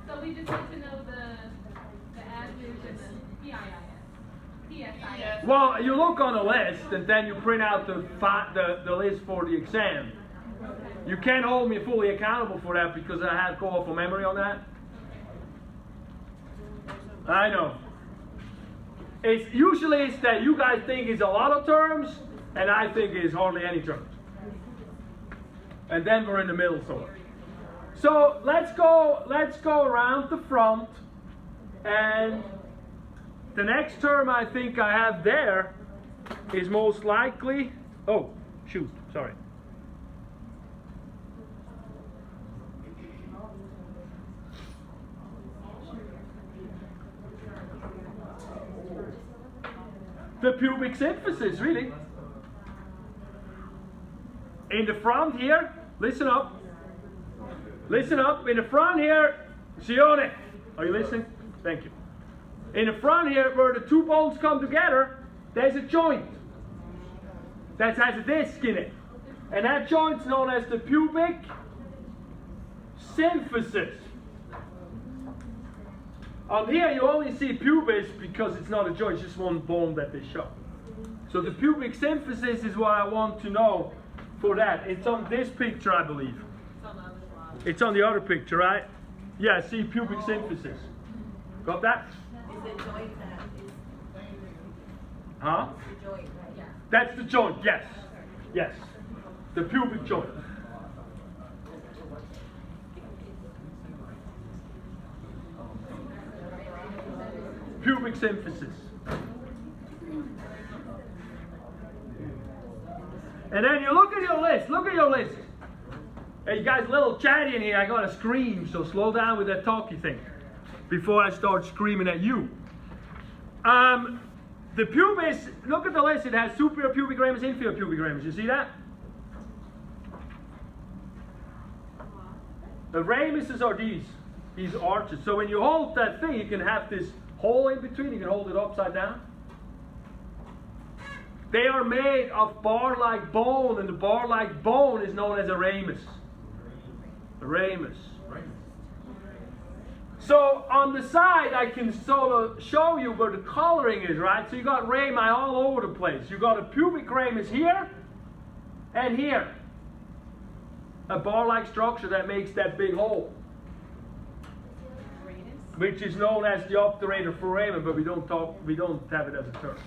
So we just need to know the as-is and the PSIS. Well, you look on the list, and then you print out the list for the exam. You can't hold me fully accountable for that because I have go off of memory on that. I know. It's usually that you guys think it's a lot of terms, and I think it's hardly any terms. And then we're in the middle somewhere. So let's go around the front, and the next term I think I have there is most likely. Oh, shoot, sorry. The pubic symphysis, really. In the front here, listen up. Listen up. In the front here, Sione. Are you listening? Thank you. In the front here, where the two bones come together, there's a joint that has a disc in it. And that joint's known as the Pubic Symphysis. On here you only see pubis because it's not a joint, it's just one bone that they show. So the Pubic Symphysis is what I want to know for that. It's on this picture, I believe. It's on the other picture, right? Yeah, see Pubic Symphysis. Got that? Is the joint that is? Huh? The joint, right? Yeah. That's the joint, yes. Yes. The pubic joint. Pubic symphysis. And then you look at your list. Look at your list. Hey, you guys, a little chatty in here. I gotta scream, so slow down with that talky thing before I start screaming at you. The pubis, look at the list. It has superior pubic ramus, inferior pubic ramus. You see that? The ramuses are these arches. So when you hold that thing, you can have this hole in between. You can hold it upside down. They are made of bar-like bone, and the bar-like bone is known as a ramus. A ramus. So on the side, I can sort of show you where the coloring is, right? So you got rami all over the place. You got a pubic ramus here and here. A bar-like structure that makes that big hole, which is known as the obturator foramen, but we don't have it as a term.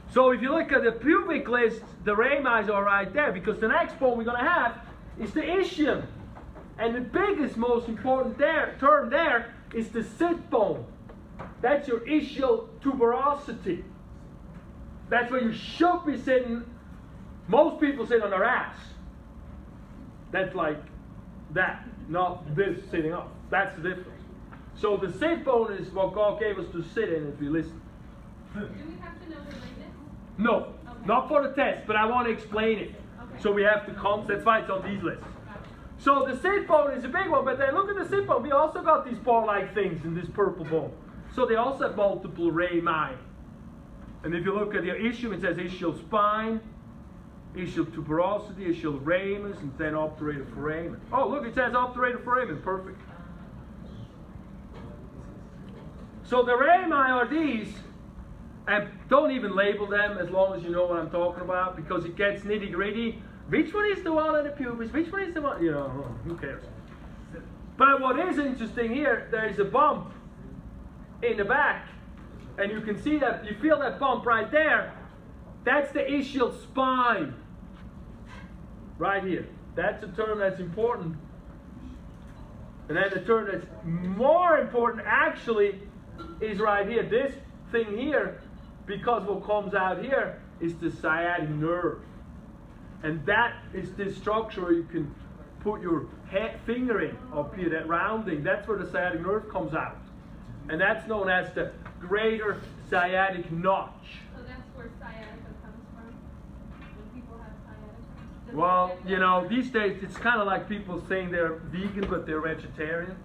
So if you look at the pubic list, the rami are right there, because the next bone we're going to have is the ischium. And the biggest, most important term there is the sit bone. That's your ischial tuberosity. That's where you should be sitting. Most people sit on their ass. That's like that, not this sitting up. That's the difference. So the sit bone is what God gave us to sit in if we listen. Do we have to know the ramus? No, Okay. not for the test, but I want to explain it. Okay. So we have to come. That's why it's on these lists. So the sit bone is a big one, but then look at the sit bone. We also got these bar-like things in this purple bone. So they also have multiple rami. And if you look at the ischium, it says ischial spine, ischial tuberosity, ischial ramus, and then obturator foramen. Oh, look, it says obturator foramen. Perfect. So the rami are these, and don't even label them as long as you know what I'm talking about, because it gets nitty-gritty. Which one is the one on the pubis? Which one is the one? You know, who cares? But what is interesting here, there is a bump in the back, and you can see that, you feel that bump right there. That's the ischial spine. Right here. That's a term that's important. And then the term that's more important actually is right here. This thing here, because what comes out here is the sciatic nerve. And that is this structure where you can put your finger in up here, that rounding. That's where the sciatic nerve comes out. And that's known as the greater sciatic notch. So that's where sciatica comes from? When people have sciatica? Does Well, it get you know, these days it's kind of like people saying they're vegan but they're vegetarian.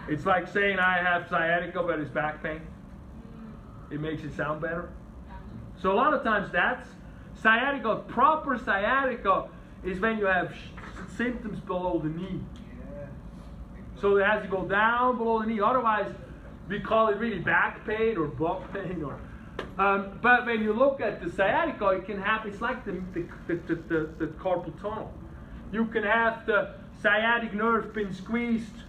It's like saying I have sciatica but it's back pain. It makes it sound better. So a lot of times that's sciatica. Proper sciatica is when you have symptoms below the knee. So it has to go down below the knee. Otherwise, we call it really back pain or butt pain. Or, but when you look at the sciatica, it can happen. It's like the carpal tunnel. You can have the sciatic nerve been squeezed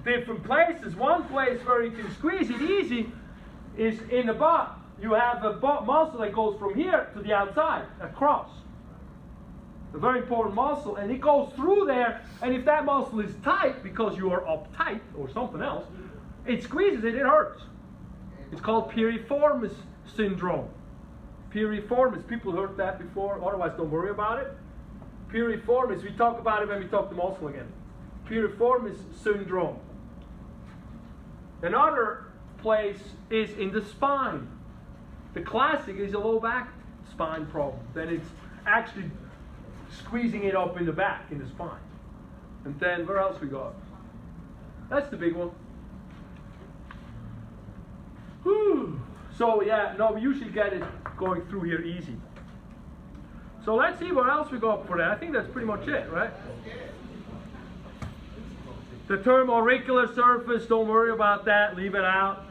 different places. One place where you can squeeze it easy is in the butt. You have a butt muscle that goes from here to the outside, across. A very important muscle, and it goes through there, and if that muscle is tight, because you are uptight or something else, it squeezes it, it hurts. It's called Piriformis Syndrome. Piriformis, people heard that before, otherwise don't worry about it. Piriformis, we talk about it when we talk the muscle again. Piriformis Syndrome. Another place is in the spine. The classic is a low back spine problem. Then it's actually squeezing it up in the back, in the spine. And then where else we got? That's the big one. So yeah, no, we usually get it going through here easy. So let's see what else we got for that. I think that's pretty much it, right? The term auricular surface, don't worry about that, leave it out.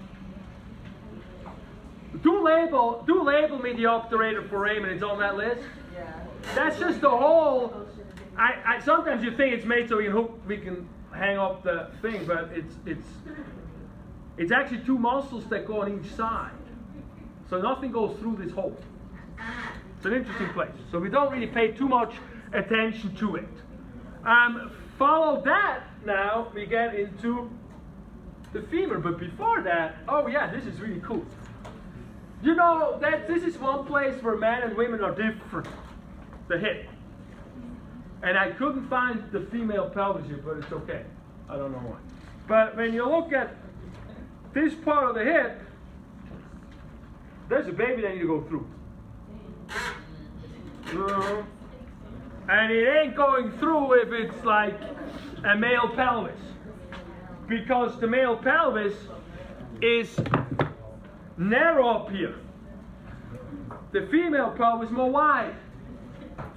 Do label me the obturator foramen, it's on that list. That's just the whole, I sometimes you think it's made so we can hang up the thing, but it's actually two muscles that go on each side. So nothing goes through this hole. It's an interesting place. So we don't really pay too much attention to it. Follow that now, we get into the femur. But before that, oh yeah, this is really cool. You know that this is one place where men and women are different. The hip. And I couldn't find the female pelvis here, but it's okay. I don't know why. But when you look at this part of the hip, there's a baby that you go through. And it ain't going through if it's like a male pelvis. Because the male pelvis is narrow up here. The female pelvis is more wide.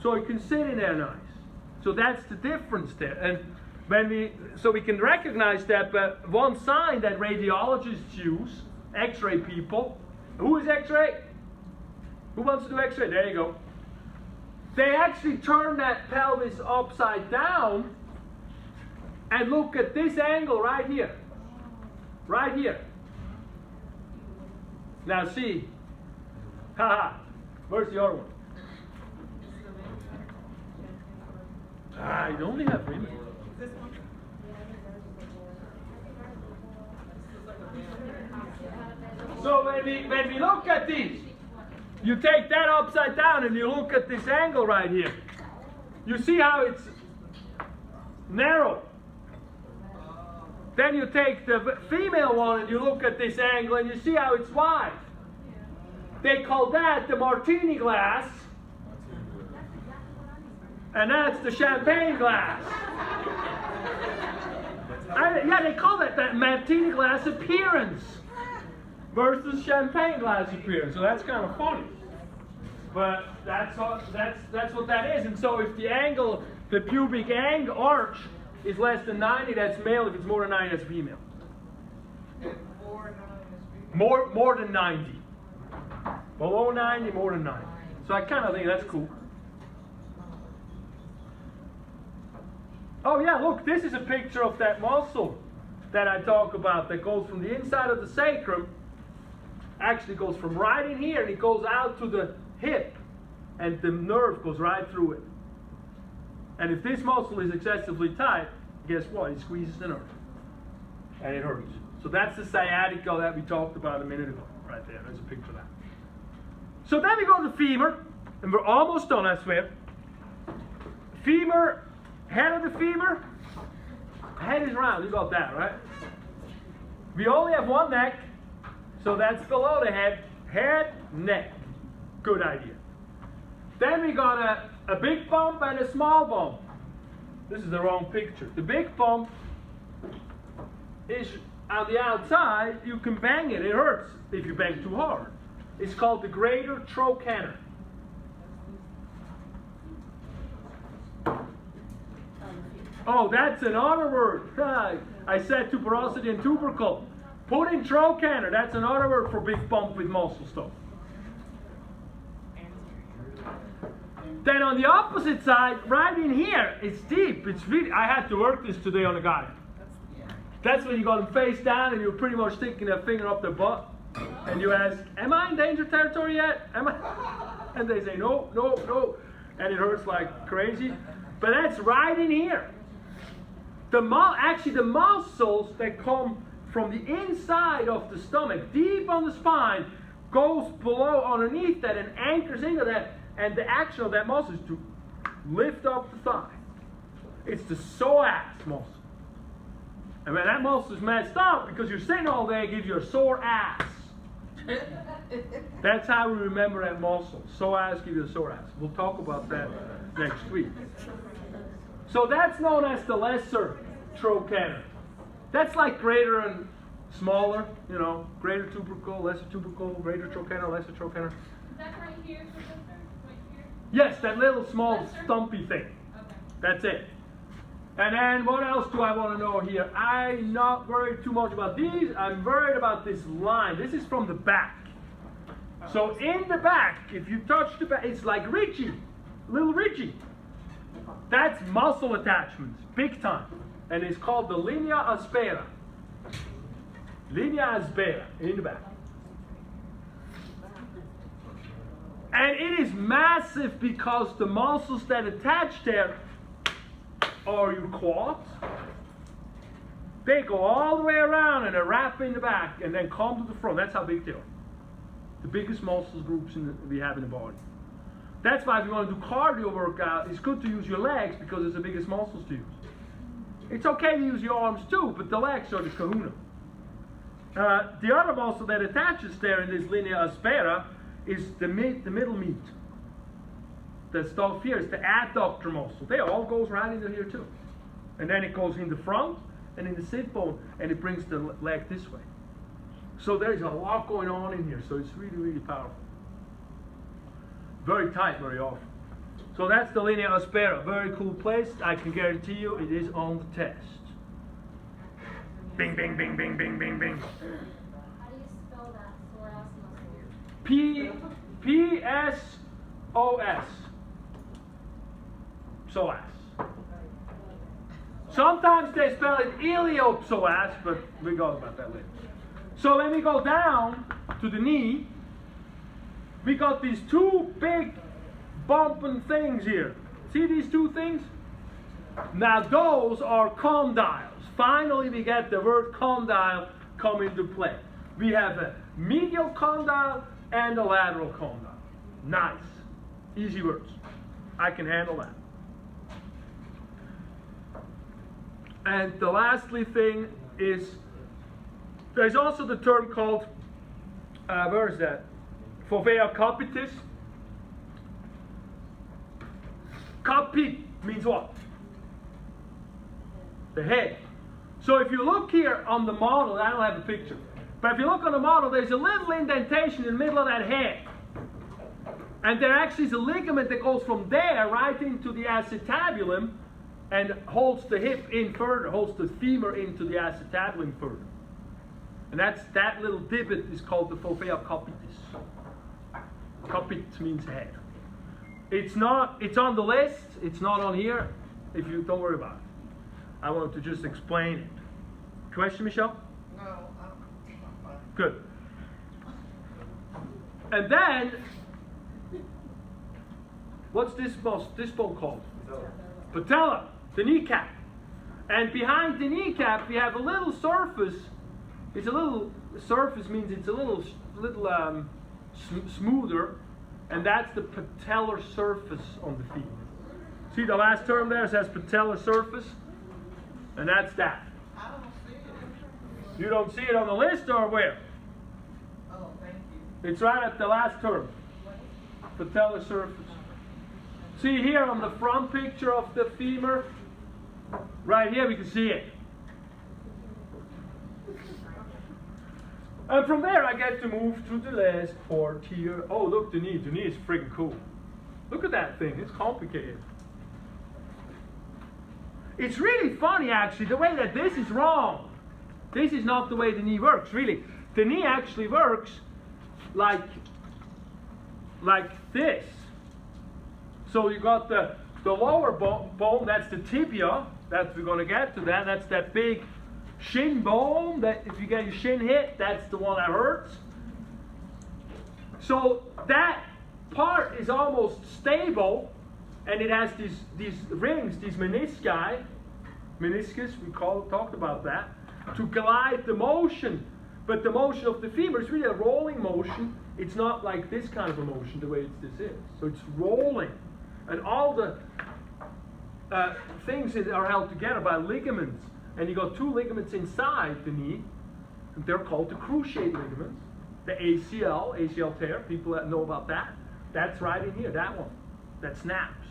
So it can sit in there nice. So that's the difference there. And so we can recognize that, but one sign that radiologists use, X-ray people. Who is X-ray? Who wants to do X-ray? There you go. They actually turn that pelvis upside down and look at this angle right here. Right here. Now see. Haha. Where's the other one? I only have women. So when we look at these, you take that upside down and you look at this angle right here. You see how it's narrow. Then you take the female one and you look at this angle and you see how it's wide. They call that the martini glass. And that's the champagne glass. Yeah, they call that martini glass appearance versus champagne glass appearance. So that's kind of funny. But that's what that is. And so if the angle, the pubic angle arch is less than 90, that's male. If it's more than 90, that's female. More than 90. Below 90, more than 90. So I kind of think that's cool. Oh yeah, look, this is a picture of that muscle that I talk about that goes from the inside of the sacrum, actually goes from right in here and it goes out to the hip and the nerve goes right through it. And if this muscle is excessively tight, guess what? It squeezes the nerve and it hurts. So that's the sciatica that we talked about a minute ago, right there. There's a picture of that. So then we go to femur, and we're almost done, I swear. Femur. Head of the femur, head is round, you got that, right? We only have one neck, so that's below the head. Head, neck. Good idea. Then we got a big bump and a small bump. This is the wrong picture. The big bump is on the outside, you can bang it. It hurts if you bang too hard. It's called the greater trochanter. Oh, that's another word. I said tuberosity and tubercle. Put in trochanter. That's another word for big bump with muscle stuff. Then on the opposite side, right in here, it's deep. It's really. I had to work this today on a guy. That's when you got him face down and you're pretty much sticking a finger up their butt, and you ask, "Am I in danger territory yet? Am I?" And they say, "No, no, no," and it hurts like crazy. But that's right in here. Actually, the muscles that come from the inside of the stomach, deep on the spine, goes below underneath that and anchors into that. And the action of that muscle is to lift up the thigh. It's the psoas muscle. And when that muscle is messed up, because you're sitting all day, it gives you a sore ass. That's how we remember that muscle. Psoas gives you a sore ass. We'll talk about that next week. So that's known as the lesser trochanter. That's like greater and smaller, you know, greater tubercle, lesser tubercle, greater trochanter, lesser trochanter. Is that right here, Professor? Right here? Yes, that little small Lesser? stumpy thing. Okay. That's it. And then what else do I want to know here? I'm not worried too much about these. I'm worried about this line. This is from the back. So in the back, if you touch the back, it's like ridgy, little ridgy. That's muscle attachments, big time. And it's called the Linea Aspera. Linea Aspera, in the back. And it is massive because the muscles that attach there are your quads. They go all the way around and they wrap in the back and then come to the front. That's how big they are. The biggest muscle groups we have in the body. That's why if you want to do cardio workout, it's good to use your legs because it's the biggest muscles to use. It's okay to use your arms too, but the legs are the kahuna. The other muscle that attaches there in this Linea Aspera is the middle meat. The stuff here is the adductor muscle. They all goes right into here too. And then it goes in the front and in the sit bone and it brings the leg this way. So there's a lot going on in here. So it's really, really powerful. Very tight very often. So that's the Linea Aspera. Very cool place. I can guarantee you it is on the test. Bing, bing, bing, bing, bing, bing, bing. How do you spell that psoas muscle? P-S-O-S. Psoas. Sometimes they spell it iliopsoas, but we go about that later. So when we go down to the knee, we got these two big bumping things here. See these two things? Now those are condyles. Finally we get the word condyle come into play. We have a medial condyle and a lateral condyle. Nice. Easy words. I can handle that. And the lastly thing is, there's also the term called, where is that? Fovea capitis. Capit means what? The head. So if you look here on the model, I don't have a picture, but if you look on the model, there's a little indentation in the middle of that head. And there actually is a ligament that goes from there right into the acetabulum and holds the hip in further, holds the femur into the acetabulum further. And that little divot is called the fovea capitis. Capit means head. It's on the list, it's not on here. If you don't worry about it. I want to just explain it. Question, Michelle? No, I'm fine. Good. And then, what's this bone called? Patella, the kneecap. And behind the kneecap, we have a little surface. It's a little surface means it's a little smoother, and that's the patellar surface on the feet. See the last term there says patellar surface, and that's that. I don't see it. You don't see it on the list or where? Oh, thank you. It's right at the last term. Patellar surface. See here on the front picture of the femur, right here we can see it. And from there I get to move to the last part here. Oh, look, the knee. The knee is freaking cool. Look at that thing. It's complicated. It's really funny, actually, the way that this is wrong. This is not the way the knee works, really. The knee actually works like this. So you got the lower bone, that's the tibia. We're going to get to that. That's that big shin bone that if you get your shin hit, that's the one that hurts. So that part is almost stable, and it has these rings, these menisci, meniscus, talked about that, to glide the motion. But the motion of the femur is really a rolling motion. It's not like this kind of a motion the way this is. So it's rolling. And all the things are held together by ligaments. And you got two ligaments inside the knee, and they're called the cruciate ligaments. The ACL tear, people that know about that, that's right in here, that one, that snaps.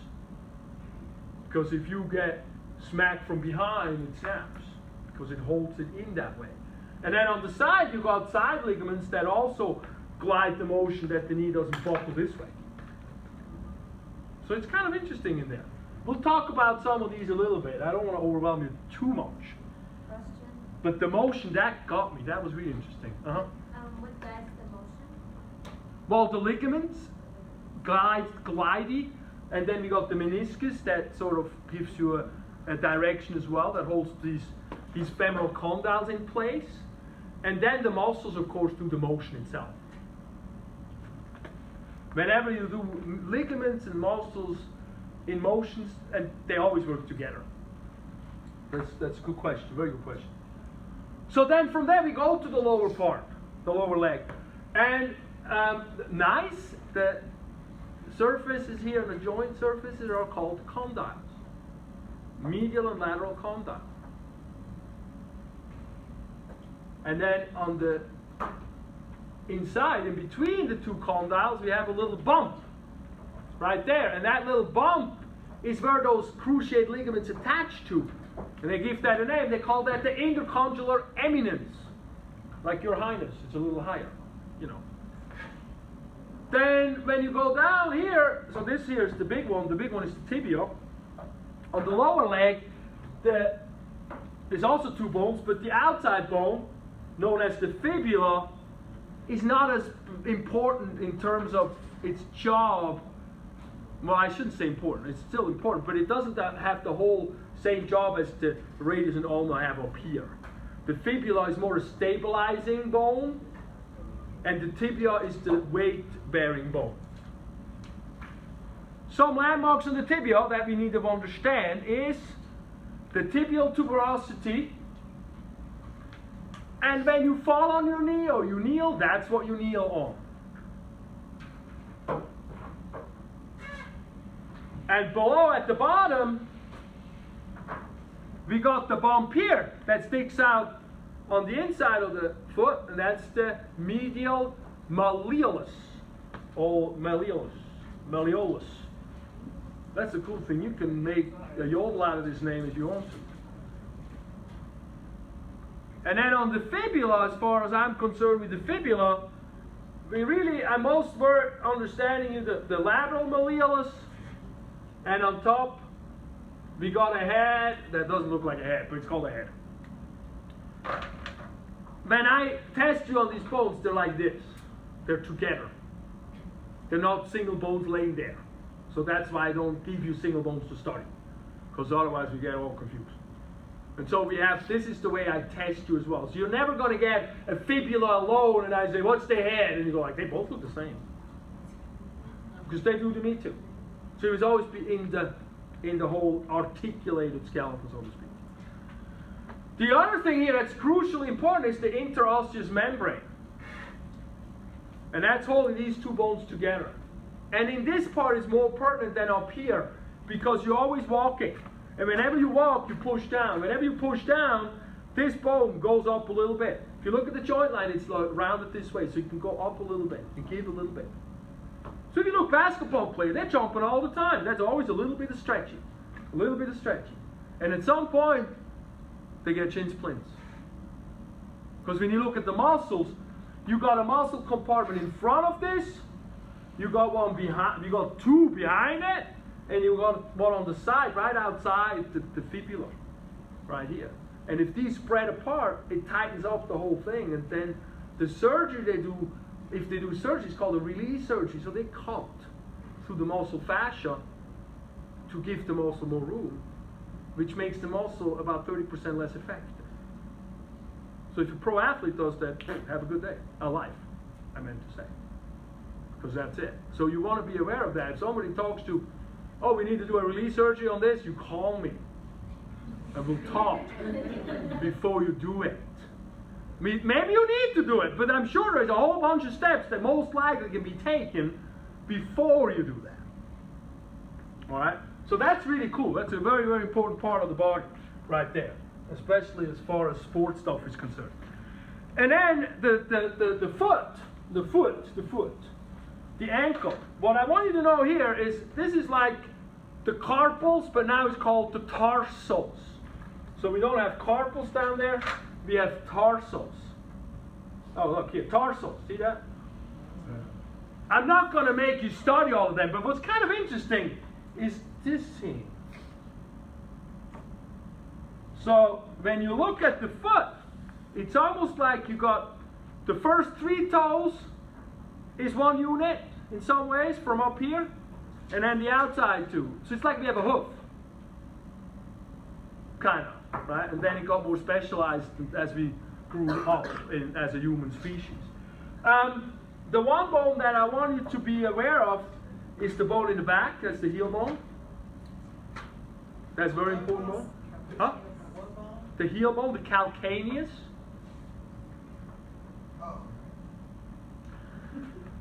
Because if you get smacked from behind, it snaps, because it holds it in that way. And then on the side, you got side ligaments that also glide the motion that the knee doesn't buckle this way. So it's kind of interesting in there. We'll talk about some of these a little bit. I don't want to overwhelm you too much. Question. But the motion, that got me. That was really interesting. What guides the motion? Well, the ligaments glidey, and then we got the meniscus that sort of gives you a direction as well, that holds these femoral condyles in place. And then the muscles, of course, do the motion itself. Whenever you do ligaments and muscles in motions, and they always work together. That's a good question, very good question. So then from there we go to the lower part, the lower leg. And nice, the surfaces here, the joint surfaces are called condyles. Medial and lateral condyle. And then on the inside, in between the two condyles, we have a little bump right there. And that little bump is where those cruciate ligaments attach to. And they give that a name. They call that the intercondylar eminence. Like your highness, it's a little higher, you know. Then when you go down here, so this here is the big one. The big one is the tibia. On the lower leg, there's also two bones, but the outside bone, known as the fibula, is not as important in terms of its job. Well, I shouldn't say important. It's still important, but it doesn't have the whole same job as the radius and ulna have up here. The fibula is more a stabilizing bone, and the tibia is the weight-bearing bone. Some landmarks on the tibia that we need to understand is the tibial tuberosity. And when you fall on your knee or you kneel, that's what you kneel on. And below at the bottom, we got the bump here that sticks out on the inside of the foot, and that's the medial malleolus, or malleolus. That's a cool thing. You can make a yodel out of this name if you want to. And then on the fibula, as far as I'm concerned with the fibula, I'm most for understanding the lateral malleolus, and on top, we got a head that doesn't look like a head, but it's called a head. When I test you on these bones, they're like this. They're together. They're not single bones laying there. So that's why I don't give you single bones to study, because otherwise we get all confused. And so this is the way I test you as well. So you're never going to get a fibula alone and I say, what's the head? And you go like, they both look the same. Because they do to me too. So it was always be in the whole articulated skeleton, so to speak. The other thing here that's crucially important is the interosseous membrane. And that's holding these two bones together. And in this part is more pertinent than up here, because you're always walking. And whenever you walk, you push down. Whenever you push down, this bone goes up a little bit. If you look at the joint line, it's rounded this way, so you can go up a little bit and give a little bit. So if you look basketball players, they're jumping all the time. That's always a little bit of stretching. A little bit of stretching. And at some point, they get shin splints. Because when you look at the muscles, you got a muscle compartment in front of this, you got one behind, you got two behind it, and you got one on the side, right outside the fibula, right here. And if these spread apart, it tightens up the whole thing. And then the surgery they do, if they do surgery, it's called a release surgery. So they cut through the muscle fascia to give the muscle more room, which makes the muscle about 30% less effective. So if a pro athlete does that, have a good day, a life, I meant to say. Because that's it. So you want to be aware of that. If somebody talks to, oh, we need to do a release surgery on this, you call me. And we'll talk before you do it. Maybe you need to do it, but I'm sure there's a whole bunch of steps that most likely can be taken before you do that. All right? So that's really cool. That's a very, very important part of the body right there, especially as far as sports stuff is concerned. And then the foot, the ankle. What I want you to know here is this is like the carpals, but now it's called the tarsals. So we don't have carpals down there, we have tarsals. Oh, look here, tarsals. See that? I'm not going to make you study all of them, but what's kind of interesting is this thing. So when you look at the foot, it's almost like you got the first 3 toes is one unit in some ways from up here, and then the outside 2. So it's like we have a hoof, kind of, right? And then it got more specialized as we grew up as a human species. The one bone that I want you to be aware of is the bone in the back. That's the heel bone. That's a very important bone. Huh? What bone? The heel bone, the calcaneus. Oh.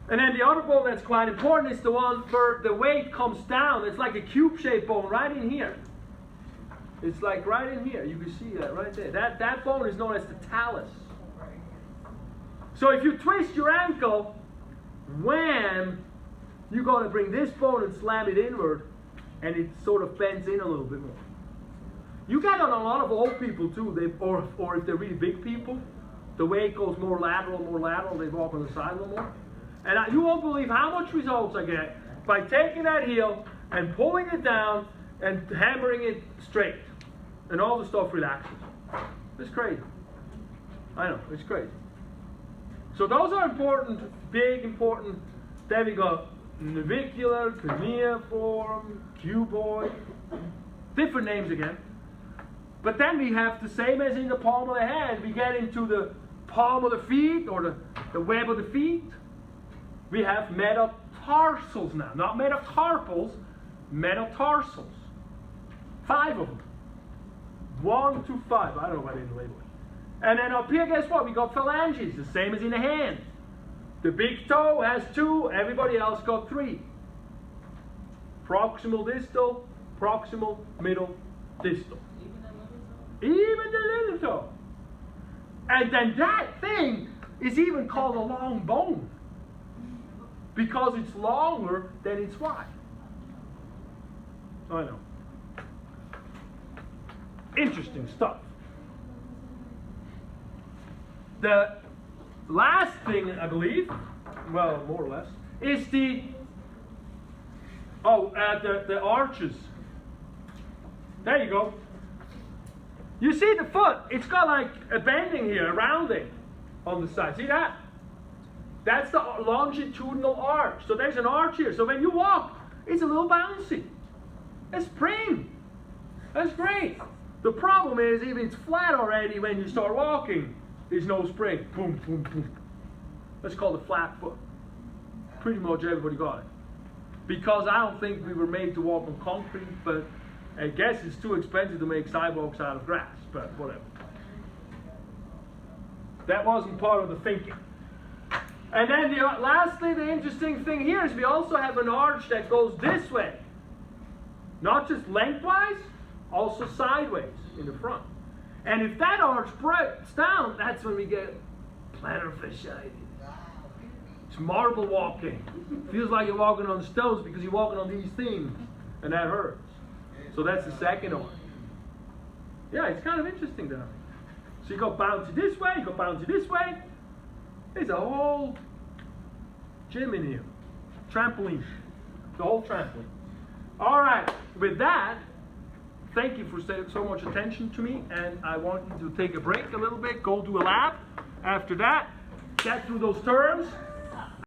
And then the other bone that's quite important is the one where the weight comes down. It's like a cube-shaped bone right in here. It's like right in here. You can see that right there. That bone is known as the talus. So if you twist your ankle, wham, you're going to bring this bone and slam it inward, and it sort of bends in a little bit more. You get on a lot of old people too, or if they're really big people, the weight goes more lateral, they walk on the side a little more. And you won't believe how much results I get by taking that heel and pulling it down and hammering it straight. And all the stuff relaxes. It's crazy. I know, it's crazy. So those are important, big important. Then we got navicular, cuneiform, cuboid, different names again. But then we have the same as in the palm of the hand. We get into the palm of the feet or the web of the feet. We have metatarsals now, not metacarpals, metatarsals. 5 of them. 1 to 5. I don't know why they didn't label it. And then up here, guess what? We got phalanges, the same as in the hand. The big toe has 2, everybody else got 3. Proximal distal, proximal, middle, distal. Even the little toe. And then that thing is even called a long bone. Because it's longer than it's wide. I know. Interesting stuff. The last thing, I believe, well, more or less, is the arches. There you go. You see the foot? It's got like a bending here, a rounding on the side. See that? That's the longitudinal arch. So there's an arch here. So when you walk, it's a little bouncy. It's spring. That's great. The problem is, if it's flat already when you start walking, there's no spring. Boom, boom, boom. That's called a flat foot. Pretty much everybody got it. Because I don't think we were made to walk on concrete, but I guess it's too expensive to make sidewalks out of grass, but whatever. That wasn't part of the thinking. And then lastly, the interesting thing here is we also have an arch that goes this way. Not just lengthwise, also sideways in the front. And if that arch breaks down, that's when we get plantar fasciitis. It's marble walking. Feels like you're walking on stones because you're walking on these things, and that hurts. So that's the second arch. Yeah, it's kind of interesting down there. So you go bouncy this way, you go bouncy this way. There's a whole gym in here. Trampoline. The whole trampoline. All right, with that, thank you for so much attention to me, and I want you to take a break a little bit, go do a lap. After that, get through those terms,